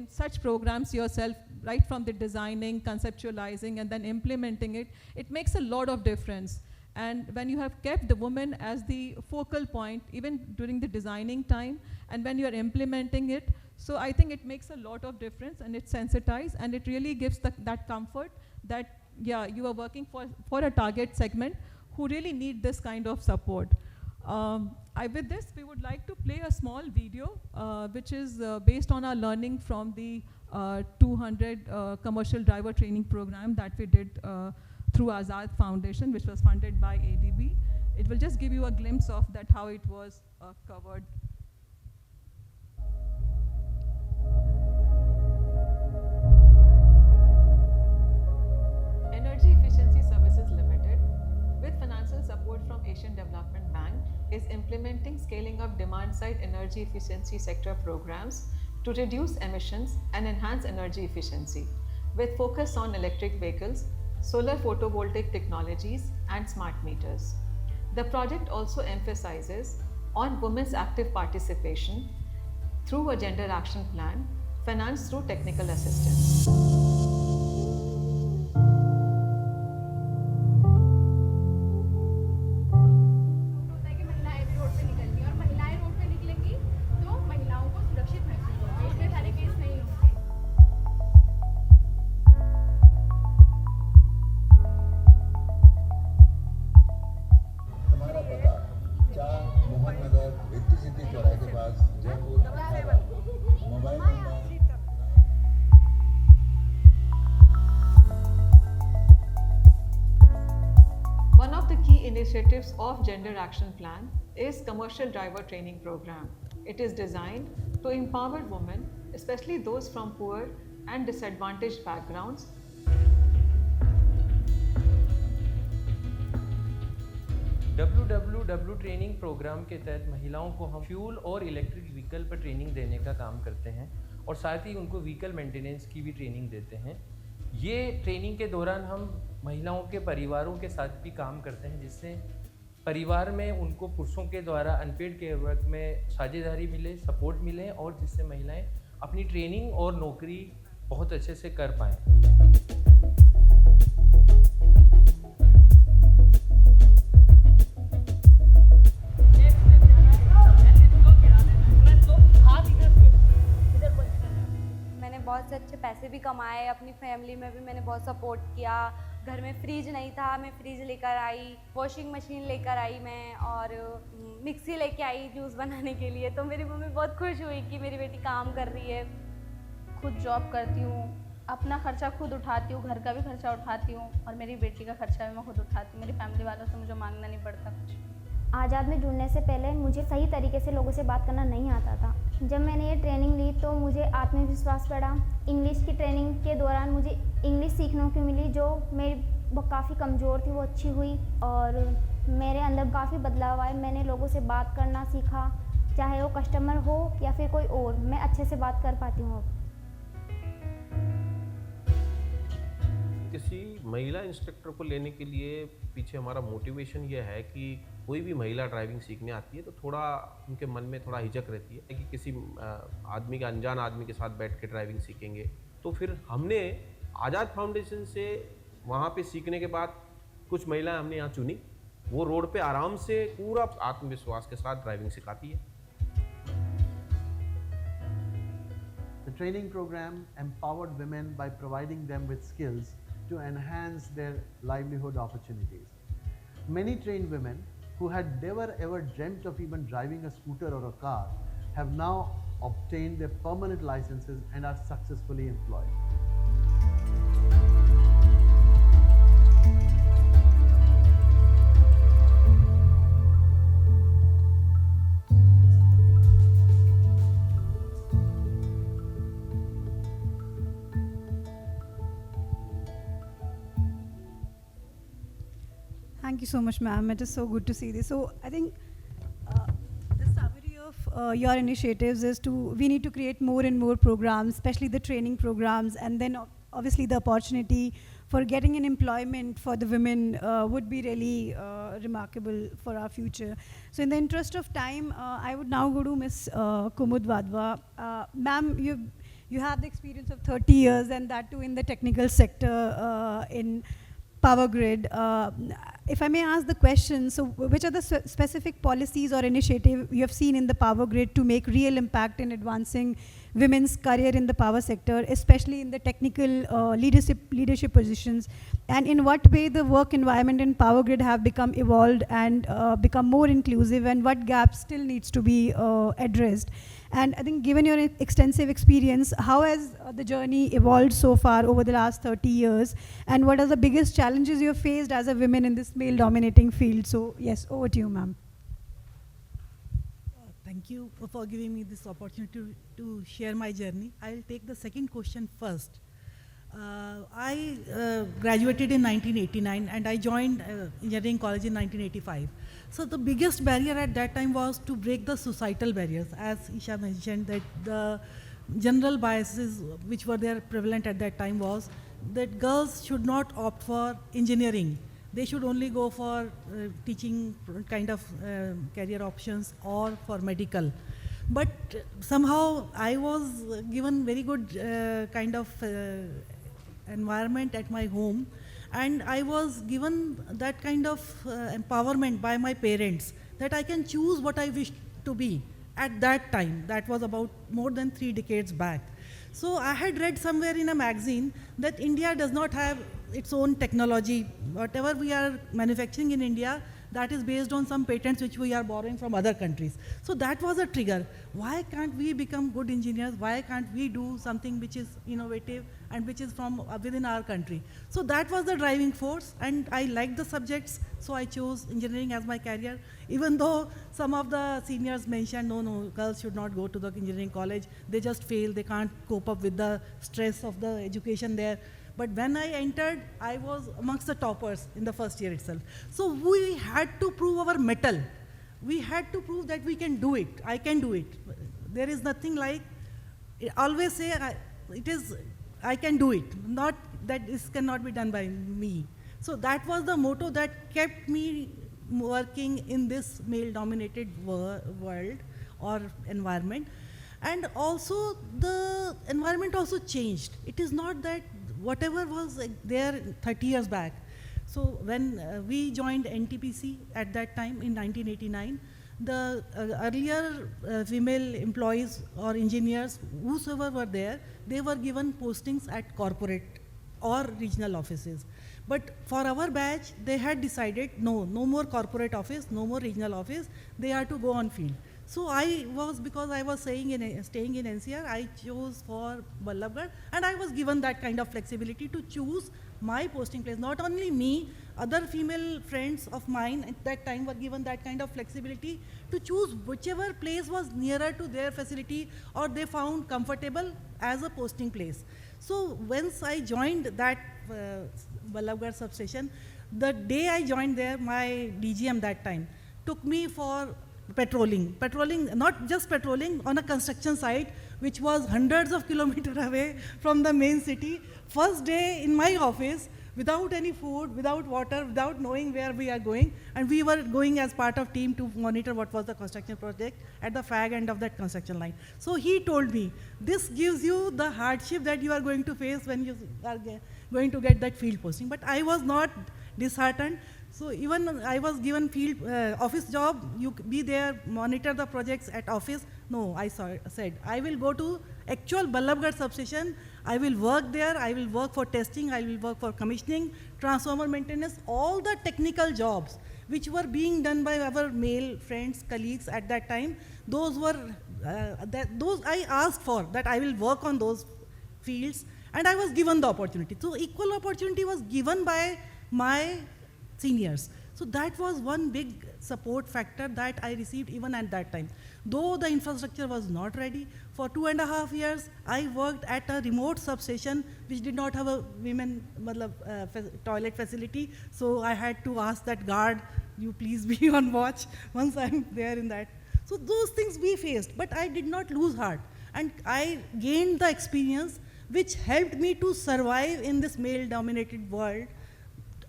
E: such programs yourself, right from the designing, conceptualizing, and then implementing it, it makes a lot of difference. And when you have kept the woman as the focal point, even during the designing time, and when you are implementing it, so I think it makes a lot of difference, and it's sensitized, and it really gives that comfort that, yeah, you are working for a target segment who really need this kind of support. With this, we would like to play a small video, which is based on our learning from the 200 commercial driver training program that we did through Azad Foundation, which was funded by ADB. It will just give you a glimpse of that, how it was covered. Energy Efficiency Services Limited, with financial support from Asian Development Bank, is implementing scaling up demand-side energy efficiency sector programs to reduce emissions and enhance energy efficiency, with focus on electric vehicles, solar photovoltaic technologies, and smart meters. The project also emphasizes on women's active participation through a gender action plan, financed through technical assistance. Initiatives of Gender Action Plan is Commercial Driver Training Program. It is designed to empower women, especially those from poor and disadvantaged backgrounds.
F: WWW training program के तहत महिलाओं को हम fuel और electric vehicle पर training देने का काम करते हैं, और साथ ही उनको व्हीकल मेंटेनेंस की भी ट्रेनिंग देते हैं। ये ट्रेनिंग के दौरान हम महिलाओं के परिवारों के साथ भी काम करते हैं, जिससे परिवार में उनको पुरुषों के द्वारा अनपेड केयर वर्क में साझेदारी मिले, सपोर्ट मिले, और जिससे महिलाएं अपनी ट्रेनिंग और नौकरी बहुत अच्छे से कर पाएँ।
G: बहुत से अच्छे पैसे भी कमाए, अपनी फैमिली में भी मैंने बहुत सपोर्ट किया। घर में फ्रिज नहीं था, मैं फ्रिज लेकर आई, वॉशिंग मशीन लेकर आई मैं, और मिक्सी लेके आई जूस बनाने के लिए। तो मेरी मम्मी बहुत खुश हुई कि मेरी बेटी काम कर रही है।
H: खुद जॉब करती हूँ, अपना खर्चा खुद उठाती हूँ, घर का भी खर्चा उठाती हूँ, और मेरी बेटी का खर्चा भी मैं खुद उठाती हूँ। मेरी फैमिली वालों से मुझे मांगना नहीं पड़ता कुछ।
I: आज़ाद में जुड़ने से पहले मुझे सही तरीके से लोगों से बात करना नहीं आता था। जब मैंने ये ट्रेनिंग ली तो मुझे आत्मविश्वास बढ़ा। इंग्लिश की ट्रेनिंग के दौरान मुझे इंग्लिश सीखने को मिली, जो मेरी काफ़ी कमज़ोर थी वो अच्छी हुई, और मेरे अंदर काफ़ी बदलाव आए। मैंने लोगों से बात करना सीखा, चाहे वो कस्टमर हो या फिर कोई और, मैं अच्छे से बात कर पाती हूँ अब।
J: किसी महिला इंस्ट्रक्टर को लेने के लिए पीछे हमारा मोटिवेशन ये है कि कोई भी महिला ड्राइविंग सीखने आती है तो थोड़ा उनके मन में थोड़ा हिचक रहती है कि किसी आदमी के अनजान आदमी के साथ बैठ के ड्राइविंग सीखेंगे। तो फिर हमने आज़ाद फाउंडेशन से वहाँ पे सीखने के बाद कुछ महिलाएं हमने यहाँ चुनी, वो रोड पे आराम से पूरा आत्मविश्वास के साथ ड्राइविंग सिखाती है।
K: The training program empowered women by providing them with skills to enhance their livelihood opportunities. Many trained women who had never ever dreamt of even driving a scooter or a car have now obtained their permanent licenses and are successfully employed.
B: Thank you so much, ma'am. It is so good to see this. So I think the summary of your initiatives is we need to create more and more programs, especially the training programs, and then obviously the opportunity for getting an employment for the women would be really remarkable for our future. So in the interest of time, I would now go to Ms. Kumud Wadhwa. Ma'am, you have the experience of 30 years, and that too in the technical sector in Power Grid. If I may ask the question, so which are the specific policies or initiatives you have seen in the Power Grid to make real impact in advancing women's career in the power sector, especially in the technical leadership positions? And in what way the work environment in Power Grid have become evolved and become more inclusive, and what gaps still needs to be addressed? And I think given your extensive experience, how has the journey evolved so far over the last 30 years? And what are the biggest challenges you have faced as a woman in this male-dominating field? So yes, over to you, ma'am.
L: Thank you for giving me this opportunity to share my journey. I'll take the second question first. I graduated in 1989 and I joined engineering college in 1985. So the biggest barrier at that time was to break the societal barriers. As Isha mentioned, that the general biases which were there prevalent at that time was that girls should not opt for engineering. They should only go for teaching kind of career options or for medical. But somehow I was given very good kind of environment at my home, and I was given that kind of empowerment by my parents that I can choose what I wish to be at that time. That was about more than 3 decades back. So I had read somewhere in a magazine that India does not have its own technology. Whatever we are manufacturing in India, that is based on some patents which we are borrowing from other countries. So that was a trigger. Why can't we become good engineers? Why can't we do something which is innovative and which is from within our country? So that was the driving force, and I liked the subjects, so I chose engineering as my career. Even though some of the seniors mentioned, no, girls should not go to the engineering college. They just fail, they can't cope up with the stress of the education there. But when I entered, I was amongst the toppers in the first year itself. So we had to prove our mettle. We had to prove that we can do it. I can do it. There is nothing like, always say, I can do it. Not that this cannot be done by me. So that was the motto that kept me working in this male-dominated world or environment. And also the environment also changed. It is not that whatever was there 30 years back. So when we joined NTPC at that time in 1989, the earlier female employees or engineers, whosoever were there, they were given postings at corporate or regional offices. But for our batch, they had decided, no more corporate office, no more regional office, they are to go on field. So because I was staying in NCR, I chose for Vallabhgarh, and I was given that kind of flexibility to choose my posting place. Not only me, other female friends of mine at that time were given that kind of flexibility to choose whichever place was nearer to their facility or they found comfortable as a posting place. So once I joined that Vallabhgarh substation, the day I joined there, my DGM that time took me for patrolling, not just patrolling, on a construction site which was hundreds of kilometers away from the main city. First day in my office, without any food, without water, without knowing where we are going. And we were going as part of team to monitor what was the construction project at the fag end of that construction line. So he told me, this gives you the hardship that you are going to face when you are going to get that field posting. But I was not disheartened. So even I was given field office job, you be there, monitor the projects at office. No, I said, I will go to actual Ballabgarh substation. I will work there, I will work for testing, I will work for commissioning, transformer maintenance, all the technical jobs which were being done by our male friends, colleagues at that time. Those were, those I asked for, that I will work on those fields, and I was given the opportunity. So equal opportunity was given by my seniors. So that was one big support factor that I received even at that time. Though the infrastructure was not ready, for 2.5 years, I worked at a remote substation which did not have a women toilet facility. So I had to ask that guard, you please be on watch once I'm there in that. So those things we faced, but I did not lose heart. And I gained the experience which helped me to survive in this male-dominated world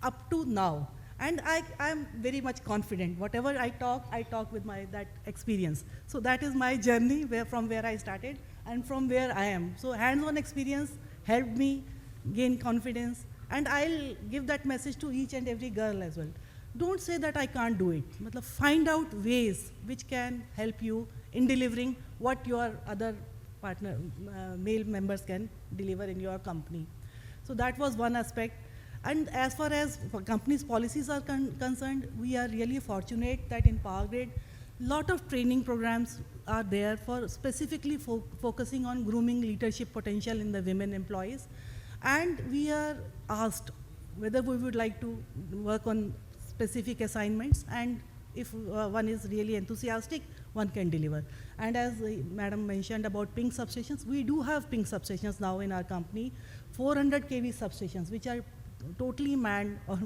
L: up to now. And I am very much confident. Whatever I talk with that experience. So that is my journey from where I started and from where I am. So hands-on experience helped me gain confidence. And I'll give that message to each and every girl as well. Don't say that I can't do it. Find out ways which can help you in delivering what your other partner, male members can deliver in your company. So that was one aspect. And as far as companies' policies are concerned, we are really fortunate that in Power Grid, lot of training programs are there for specifically focusing on grooming leadership potential in the women employees. And we are asked whether we would like to work on specific assignments, and if one is really enthusiastic, one can deliver. And as Madam mentioned about pink substations, we do have pink substations now in our company, 400 kV substations, which are totally manned or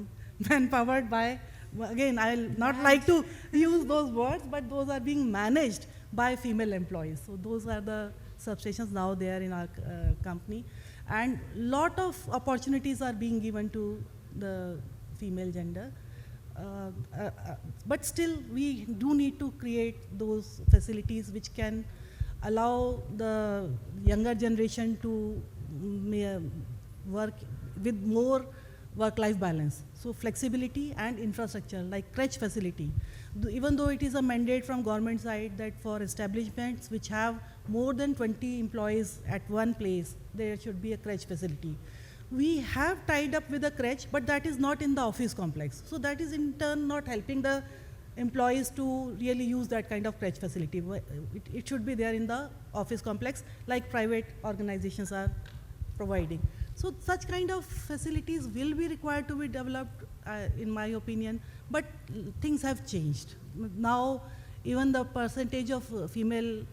L: man-powered by, again, I'll not like to use those words, but those are being managed by female employees. So those are the substations now there in our company. And lot of opportunities are being given to the female gender. But still, we do need to create those facilities which can allow the younger generation to work with more work-life balance. So flexibility and infrastructure, like crèche facility. Even though it is a mandate from government side that for establishments which have more than 20 employees at one place, there should be a crèche facility. We have tied up with a crèche, but that is not in the office complex. So that is in turn not helping the employees to really use that kind of crèche facility. It should be there in the office complex, like private organizations are providing. So such kind of facilities will be required to be developed, in my opinion, but things have changed. Now, even the percentage of female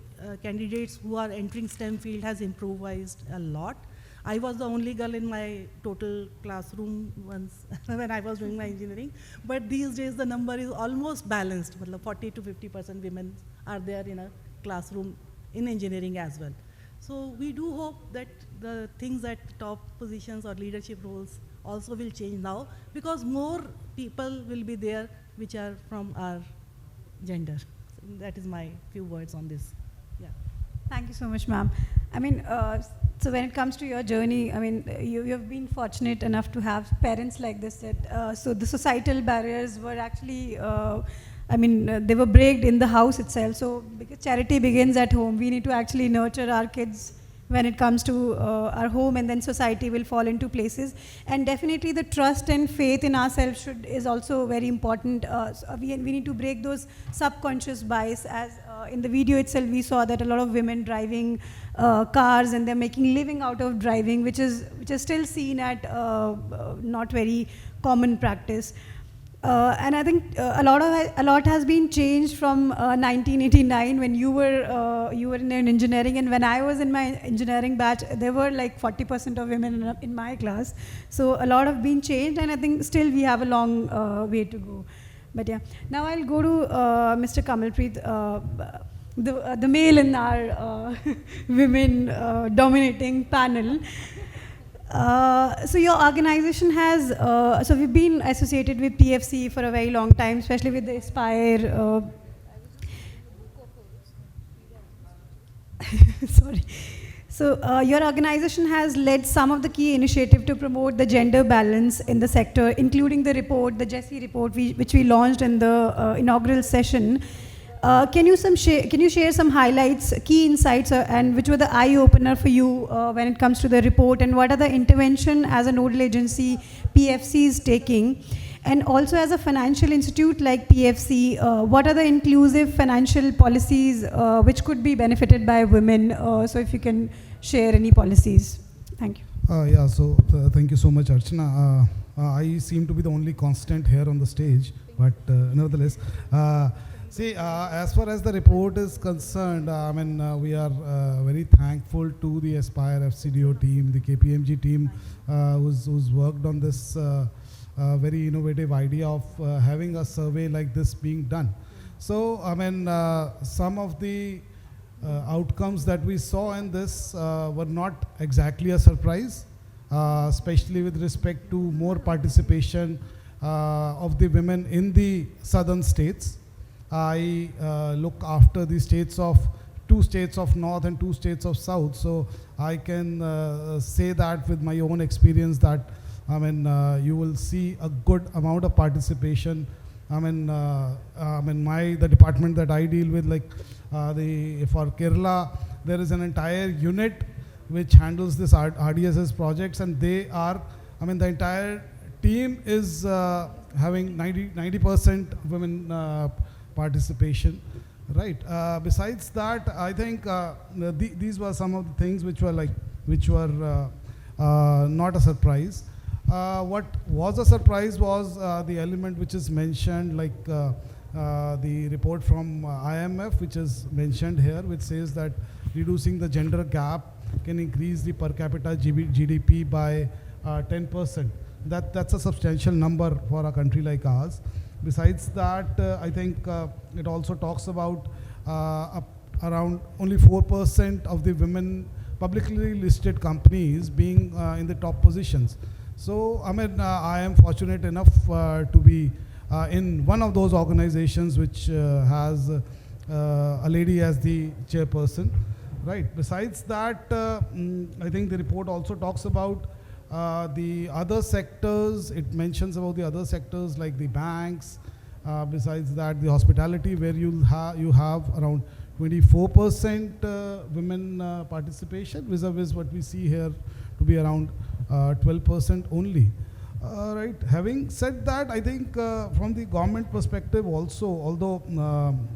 L: candidates who are entering STEM field has improvised a lot. I was the only girl in my total classroom once when I was doing my engineering, but these days the number is almost balanced. 40 to 50% women are there in a classroom in engineering as well. So we do hope that the things at top positions or leadership roles also will change now, because more people will be there which are from our gender. So that is my few words on this. Yeah.
B: Thank you so much, ma'am. I mean, so when it comes to your journey, I mean, you have been fortunate enough to have parents like this. That so the societal barriers were actually, they were braked in the house itself. So because charity begins at home, we need to actually nurture our kids when it comes to our home, and then society will fall into places. And definitely the trust and faith in ourselves is also very important. So we need to break those subconscious bias. As in the video itself, we saw that a lot of women driving cars, and they're making living out of driving, which is still seen at not very common practice. And I think a lot has been changed from 1989 when you were in engineering, and when I was in my engineering batch, there were like 40% of women in my class. So a lot have been changed, and I think still we have a long way to go. But yeah, now I'll go to Mr. Kamalpreet, the male in our women dominating panel. So your organization has, so we've been associated with PFC for a very long time, especially with the Aspire. Sorry. So your organization has led some of the key initiatives to promote the gender balance in the sector, including the report, the Jessie report, which we launched in the inaugural session. Can you share some highlights, key insights, and which were the eye opener for you when it comes to the report, and what are the intervention as a nodal agency PFC is taking, and also as a financial institute like PFC, what are the inclusive financial policies which could be benefited by women? So if you can share any policies, thank you.
M: Yeah, so thank you so much, Archana. I seem to be the only constant here on the stage, but nevertheless. See, as far as the report is concerned, I mean, we are very thankful to the Aspire FCDO team, the KPMG team, who's worked on this very innovative idea of having a survey like this being done. So, I mean, some of the outcomes that we saw in this were not exactly a surprise, especially with respect to more participation of the women in the southern states. I look after the states of 2 states of north and 2 states of south, so I can say that with my own experience that I mean you will see a good amount of participation. I mean the department that I deal with, like for Kerala, there is an entire unit which handles this RDSS projects, and they are, I mean, the entire team is having 90% women participation, right? Besides that, I think these were some of the things which were not a surprise. What was a surprise was the element which is mentioned, like the report from IMF, which is mentioned here, which says that reducing the gender gap can increase the per capita GDP by 10%. That's a substantial number for a country like ours. Besides that, I think it also talks about around only 4% of the women publicly listed companies being in the top positions. So, I mean, I am fortunate enough to be in one of those organizations which has a lady as the chairperson, right? Besides that, I think the report also talks about the other sectors. It mentions about the other sectors like the banks. Besides that, the hospitality, where you have around 24% women participation, vis-a-vis what we see here to be around 12% only. Right. Having said that, I think from the government perspective also, although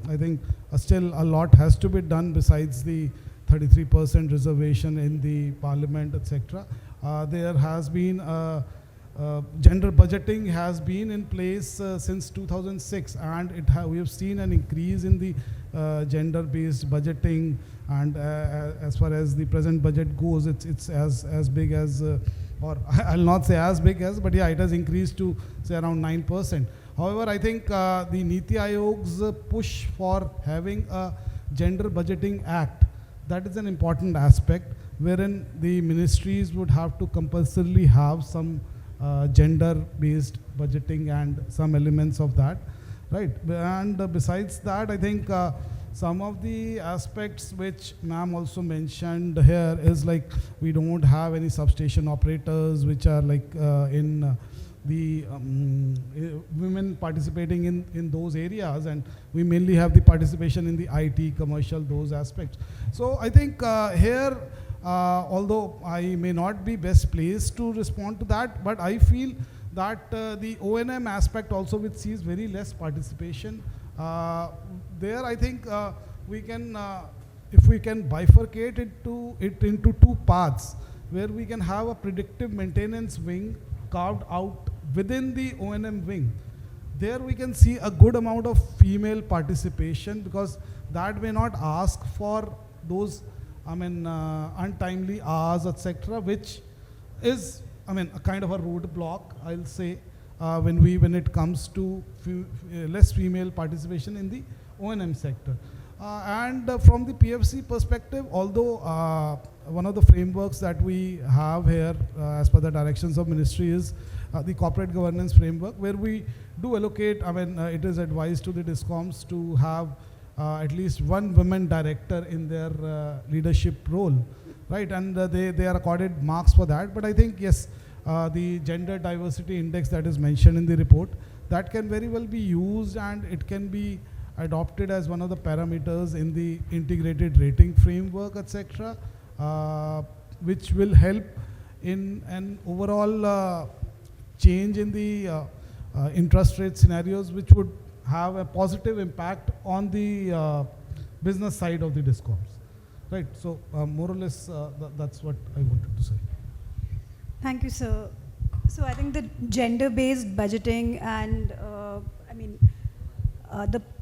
M: I think still a lot has to be done besides the 33% reservation in the parliament, etc. There has been gender budgeting has been in place since 2006, and we have seen an increase in the gender-based budgeting, and as far as the present budget goes, it's as big as, or I'll not say as big as, but yeah, it has increased to say around 9%. However, I think the Niti Aayog's push for having a gender budgeting act, that is an important aspect, wherein the ministries would have to compulsorily have some gender-based budgeting and some elements of that, right? And besides that, I think some of the aspects which ma'am also mentioned here is like we don't have any substation operators which are like in the women participating in those areas, and we mainly have the participation in the IT, commercial, those aspects. So I think here, although I may not be best placed to respond to that, but I feel that the O&M aspect also, which sees very less participation, there I think we can, if we can bifurcate it into 2 paths, where we can have a predictive maintenance wing carved out within the O&M wing. There we can see a good amount of female participation, because that may not ask for those, I mean, untimely hours, etc., which is, I mean, a kind of a roadblock, I'll say, when it comes to less female participation in the O&M sector. And from the PFC perspective, although one of the frameworks that we have here as per the directions of ministry is the corporate governance framework, where we do allocate, it is advised to the DISCOMs to have at least one women director in their leadership role, right? And they are accorded marks for that. But I think, yes, the gender diversity index that is mentioned in the report, that can very well be used, and it can be adopted as one of the parameters in the integrated rating framework, etc., which will help in an overall change in the interest rate scenarios, which would have a positive impact on the business side of the DISCOMs. Right, so more or less that's what I wanted to say.
B: Thank you, sir. So I think the gender-based budgeting and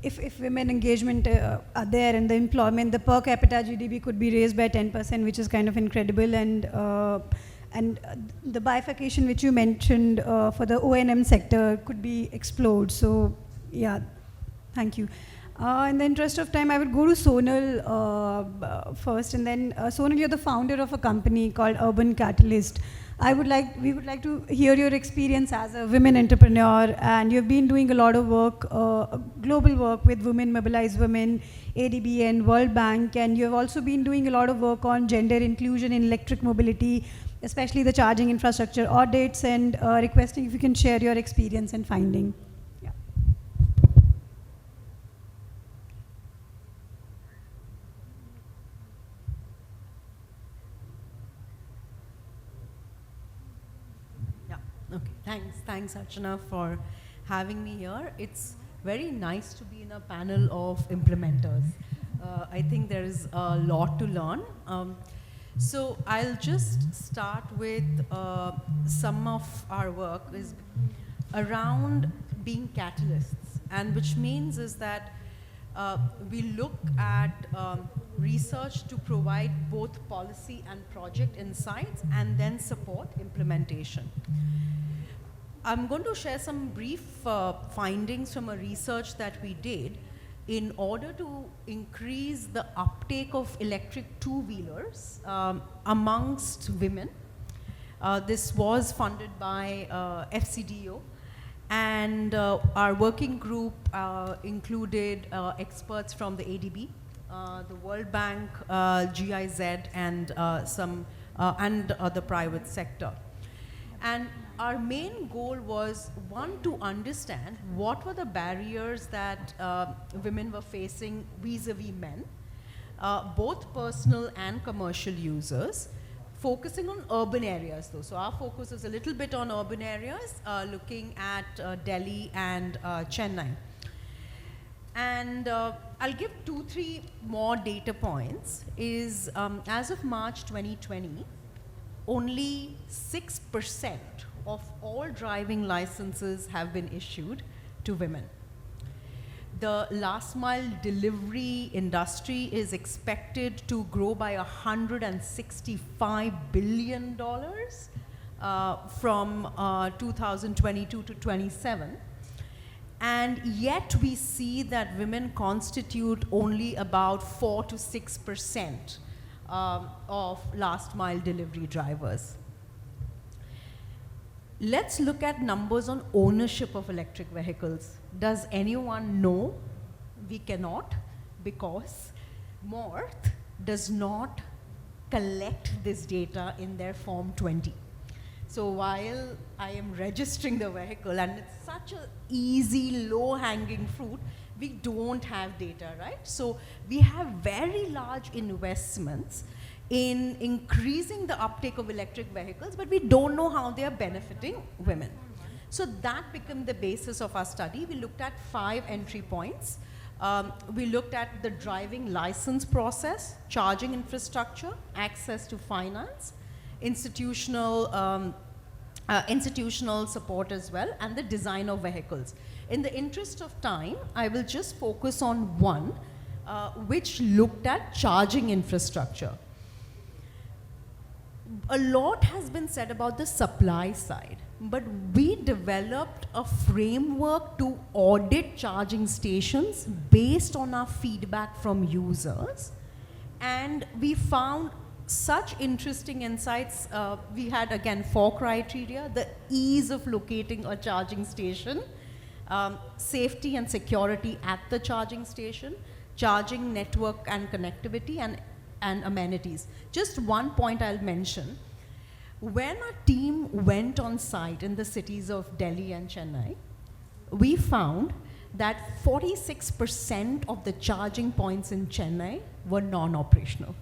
B: if women engagement are there in the employment, the per capita GDP could be raised by 10%, which is kind of incredible. And the bifurcation which you mentioned for the O&M sector could be explored. So yeah, thank you. In the interest of time, I would go to Sonal first, and then Sonal, you're the founder of a company called Urban Catalyst. We would like to hear your experience as a women entrepreneur, and you've been doing a lot of work, global work with Women Mobilize Women, ADB and World Bank, and you've also been doing a lot of work on gender inclusion in electric mobility, especially the charging infrastructure audits, and requesting if you can share your experience and finding.
N: Thanks, Archana, for having me here. It's very nice to be in a panel of implementers. I think there is a lot to learn. So I'll just start with some of our work is around being catalysts, and which means is that we look at research to provide both policy and project insights and then support implementation. I'm going to share some brief findings from a research that we did in order to increase the uptake of electric two-wheelers amongst women. This was funded by FCDO, and our working group included experts from the ADB, the World Bank, GIZ, and the private sector. And our main goal was, one, to understand what were the barriers that women were facing vis-a-vis men, both personal and commercial users, focusing on urban areas though. So our focus is a little bit on urban areas, looking at Delhi and Chennai. And I'll give 2-3 more data points. Is as of March 2020, only 6% of all driving licenses have been issued to women. The last mile delivery industry is expected to grow by $165 billion from 2022 to 27. And yet we see that women constitute only about 4 to 6% of last mile delivery drivers. Let's look at numbers on ownership of electric vehicles. Does anyone know? We cannot, because MORTH does not collect this data in their Form 20. So while I am registering the vehicle, and it's such an easy, low-hanging fruit, we don't have data, right? So we have very large investments in increasing the uptake of electric vehicles, but we don't know how they are benefiting women. So that became the basis of our study. We looked at 5 entry points. We looked at the driving license process, charging infrastructure, access to finance, institutional support as well, and the design of vehicles. In the interest of time, I will just focus on one, which looked at charging infrastructure. A lot has been said about the supply side, but we developed a framework to audit charging stations based on our feedback from users, and we found such interesting insights. We had again 4 criteria: the ease of locating a charging station, safety and security at the charging station, charging network and connectivity, and amenities. Just one point I'll mention. When our team went on site in the cities of Delhi and Chennai, we found that 46% of the charging points in Chennai were non-operational.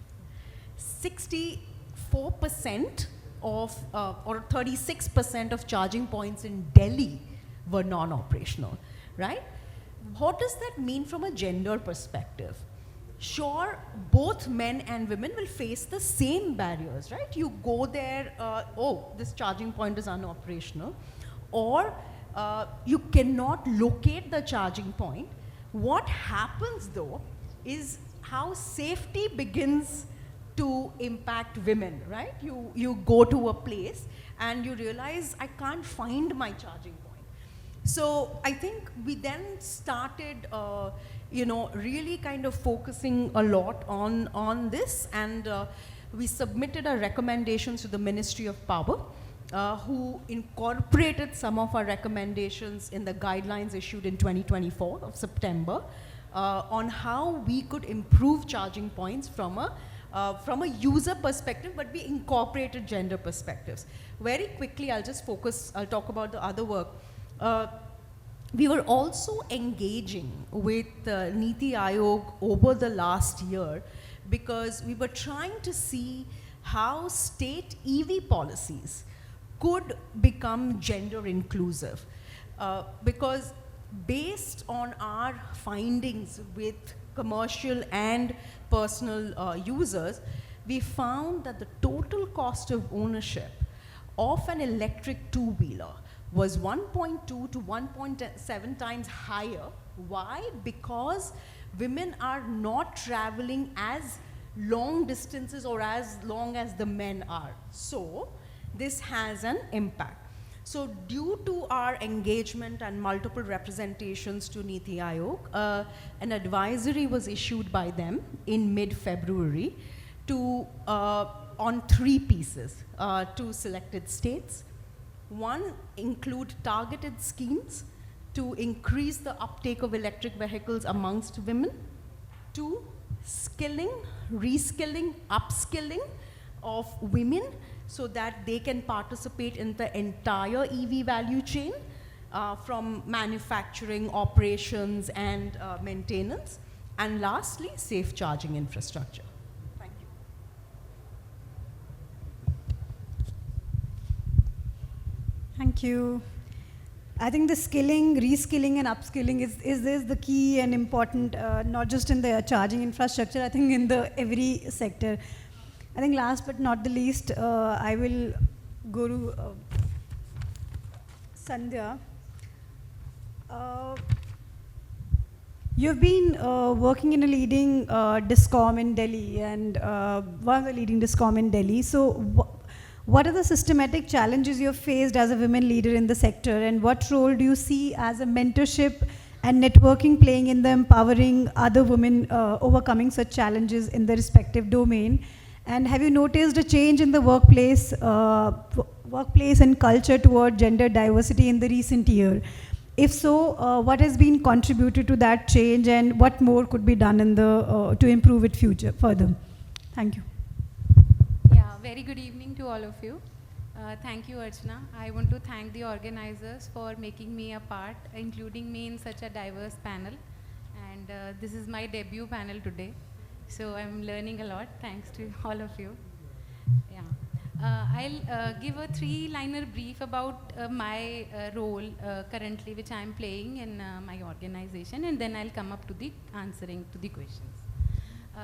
N: 64% of, or 36% of charging points in Delhi were non-operational, right? What does that mean from a gender perspective? Sure, both men and women will face the same barriers, right? You go there, oh, this charging point is unoperational, or you cannot locate the charging point. What happens though is how safety begins to impact women, right? You go to a place and you realize, I can't find my charging point. So I think we then started really kind of focusing a lot on this, and we submitted our recommendations to the Ministry of Power, who incorporated some of our recommendations in the guidelines issued in 2024 of September on how we could improve charging points from a user perspective, but we incorporated gender perspectives. Very quickly, I'll talk about the other work. We were also engaging with Niti Aayog over the last year because we were trying to see how state EV policies could become gender inclusive. Because based on our findings with commercial and personal users, we found that the total cost of ownership of an electric two-wheeler was 1.2 to 1.7 times higher. Why? Because women are not traveling as long distances or as long as the men are. So this has an impact. So due to our engagement and multiple representations to Niti Aayog, an advisory was issued by them in mid-February on 3 pieces to selected states. One, include targeted schemes to increase the uptake of electric vehicles amongst women. 2, skilling, reskilling, upskilling of women so that they can participate in the entire EV value chain from manufacturing, operations, and maintenance. And lastly, safe charging infrastructure. Thank you.
B: Thank you. I think the skilling, reskilling, and upskilling is the key and important, not just in the charging infrastructure, I think in the every sector. I think last but not the least, I will go to Sandhya. You've been working in a leading DISCOM in Delhi, and one of the leading DISCOM in Delhi. So what are the systematic challenges you've faced as a women leader in the sector, and what role do you see as a mentorship and networking playing in the empowering other women overcoming such challenges in their respective domain? And have you noticed a change in the workplace and culture toward gender diversity in the recent year? If so, what has been contributed to that change, and what more could be done in the to improve it further? Thank you.
O: Yeah, very good evening to all of you. Thank you, Archana. I want to thank the organizers for making me a part, including me in such a diverse panel. And this is my debut panel today. So I'm learning a lot, thanks to all of you. Yeah. I'll give a 3-liner brief about my role currently, which I'm playing in my organization, and then I'll come up to the answering to the questions.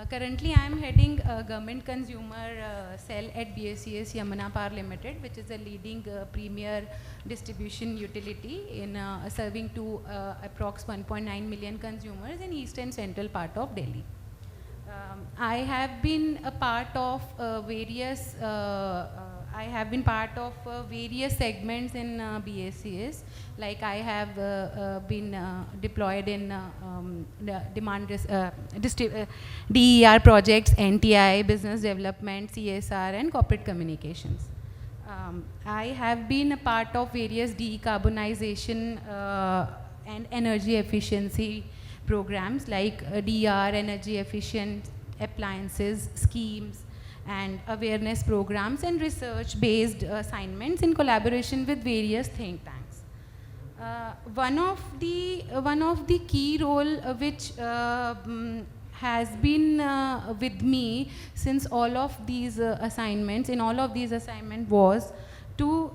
O: Currently, I'm heading a government consumer cell at BSES Yamuna Power Limited, which is a leading premier distribution utility in serving to approx 1.9 million consumers in east and central part of Delhi. I have been a part of various I have been part of various segments in BSCS. Like I have been deployed in the DER projects, NTI, business development, CSR, and corporate communications. I have been a part of various decarbonization and energy efficiency programs like DER, energy efficient appliances schemes, and awareness programs and research-based assignments in collaboration with various think tanks. One of the key role which has been with me since all of these assignments, was to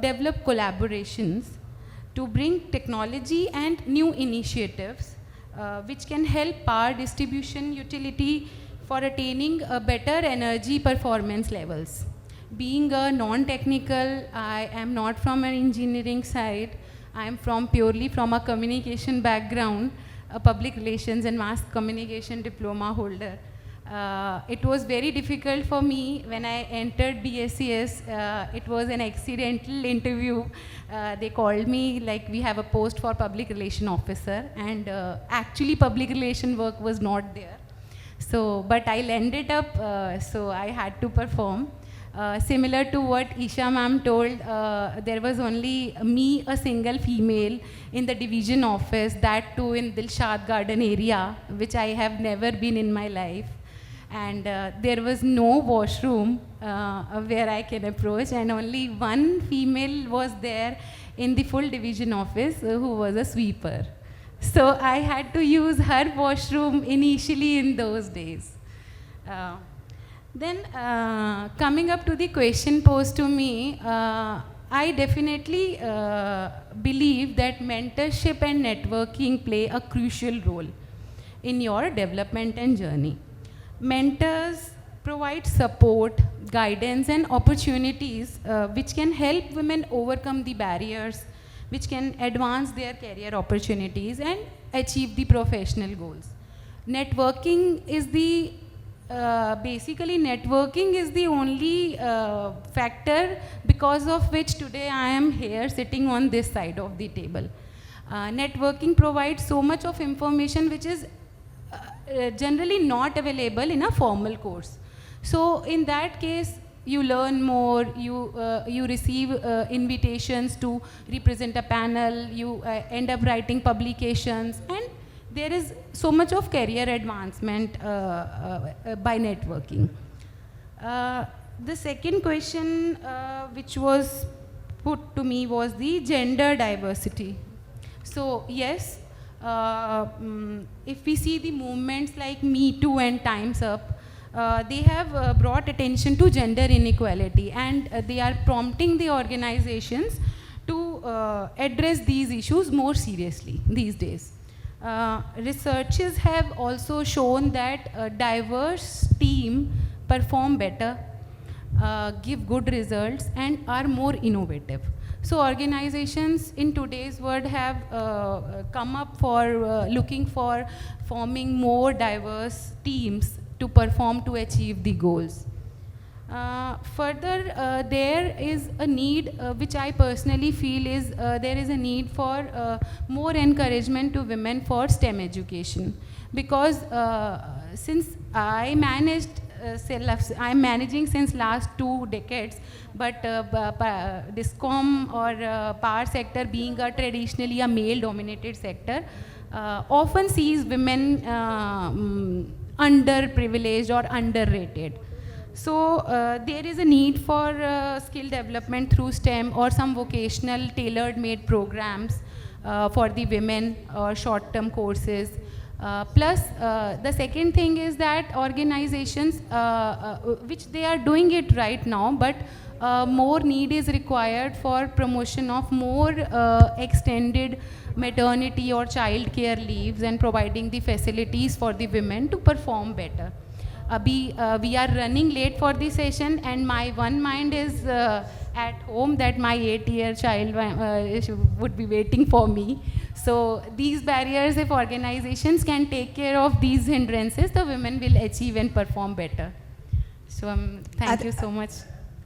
O: develop collaborations, to bring technology and new initiatives which can help power distribution utility for attaining better energy performance levels. Being a non-technical, I am not from an engineering side, I am purely from a communication background, a public relations and mass communication diploma holder. It was very difficult for me when I entered BSCS. It was an accidental interview. They called me like, we have a post for public relation officer, and actually public relation work was not there. So, but I landed up, so I had to perform. Similar to what Isha ma'am told, there was only me, a single female in the division office, that too in Dilshad Garden area, which I have never been in my life. And there was no washroom where I can approach, and only one female was there in the full division office who was a sweeper. So I had to use her washroom initially in those days. Then coming up to the question posed to me, I definitely believe that mentorship and networking play a crucial role in your development and journey. Mentors provide support, guidance, and opportunities which can help women overcome the barriers, which can advance their career opportunities and achieve the professional goals. Networking is the basically networking is the only factor because of which today I am here sitting on this side of the table. Networking provides so much of information which is generally not available in a formal course. So in that case, you learn more, you receive invitations to represent a panel, you end up writing publications, and there is so much of career advancement by networking. The second question which was put to me was the gender diversity. So yes, if we see the movements like Me Too and Time's Up, they have brought attention to gender inequality, and they are prompting the organizations to address these issues more seriously these days. Researches have also shown that a diverse team perform better, give good results, and are more innovative. So organizations in today's world have come up for looking for forming more diverse teams to perform to achieve the goals. Further, there is a need, which I personally feel is, there is a need for more encouragement to women for STEM education. Because since I managed, I'm managing since last 2 decades, but DISCOM or power sector being a traditionally a male-dominated sector, often sees women underprivileged or underrated. So there is a need for skill development through STEM or some vocational tailor-made programs for the women or short-term courses. Plus, the second thing is that organizations, which they are doing it right now, but more need is required for promotion of more extended maternity or child care leaves and providing the facilities for the women to perform better. We are running late for the session, and my one mind is at home that my 8-year child would be waiting for me. So these barriers, if organizations can take care of these hindrances, the women will achieve and perform better. So thank you so much.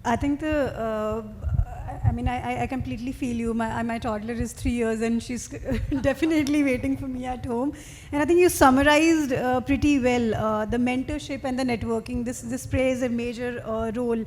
B: I think I completely feel you. My toddler is 3 years and she's definitely waiting for me at home. And I think you summarized pretty well the mentorship and the networking. This plays a major role.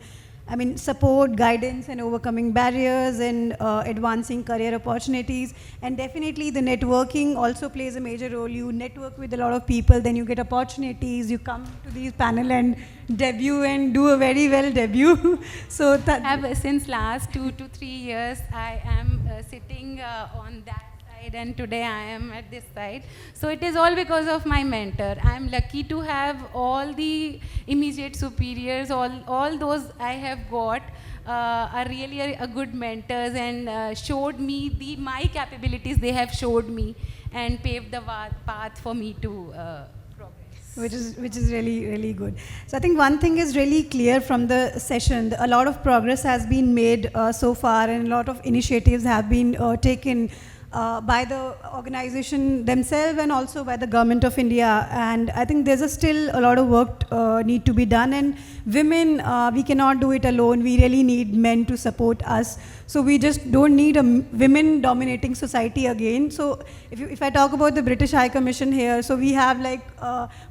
B: I mean, support, guidance, and overcoming barriers and advancing career opportunities. And definitely the networking also plays a major role. You network with a lot of people, then you get opportunities. You come to these panel and debut and do a very well debut. So that
O: Since last 2 to 3 years, I am sitting on that side, and today I am at this side. So it is all because of my mentor. I am lucky to have all the immediate superiors, all those I have got are really a good mentors, and showed me my capabilities they have showed me, and paved the path for me to progress.
B: Which is really, really good. So I think one thing is really clear from the session. A lot of progress has been made so far, and a lot of initiatives have been taken by the organization themselves and also by the government of India. And I think there's still a lot of work need to be done. And women, we cannot do it alone. We really need men to support us. So we just don't need a women-dominating society again. So if I talk about the British High Commission here, so we have like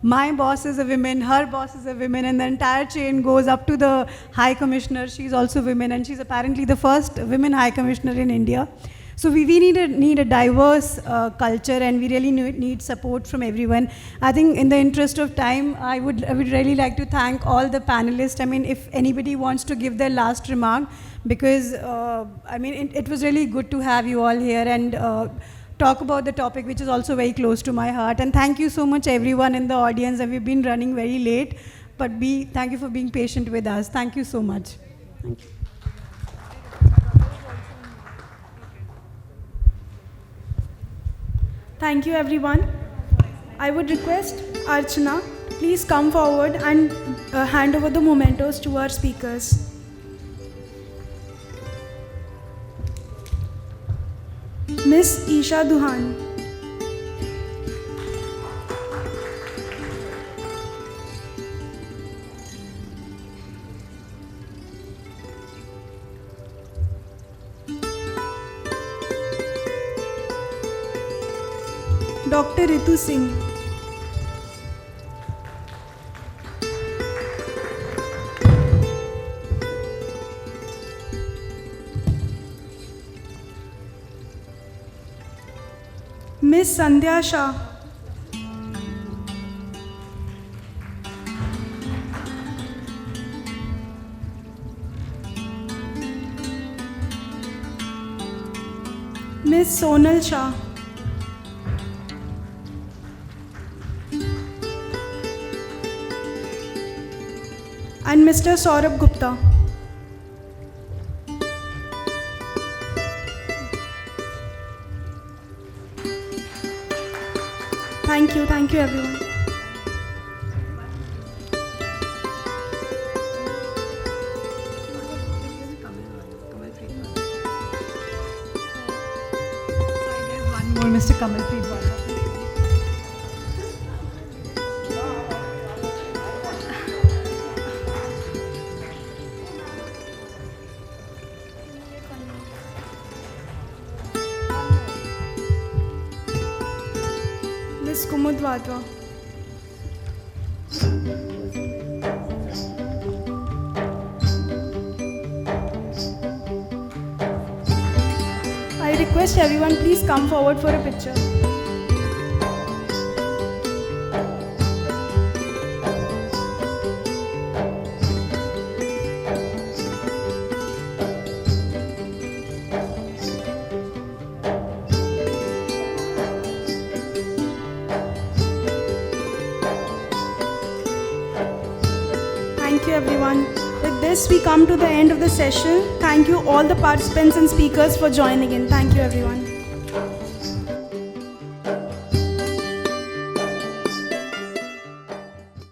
B: my boss is a woman, her boss is a woman, and the entire chain goes up to the High Commissioner. She's also a woman, and she's apparently the first women High Commissioner in India. So we need a diverse culture, and we really need support from everyone. I think in the interest of time, I would really like to thank all the panelists. I mean, if anybody wants to give their last remark, because it was really good to have you all here and talk about the topic, which is also very close to my heart. And thank you so much, everyone in the audience. And we've been running very late, but thank you for being patient with us. Thank you so much. Thank you.
A: Thank you, everyone. I would request Archana, please come forward and hand over the mementos to our speakers. Miss Isha Duhan. Dr. Ritu Singh. Miss Sandhya Shah. Miss Sonal Shah. And Mr. Saurabh Gupta. Thank you everyone.
B: One more, Mr. Kamalpreet Wadhwa.
A: Miss Kumud Wadhwa. I request everyone, please come forward for a picture. Thank you, everyone. With this, we come to the end of the session. Thank you all the participants and speakers for joining in. Thank you, everyone.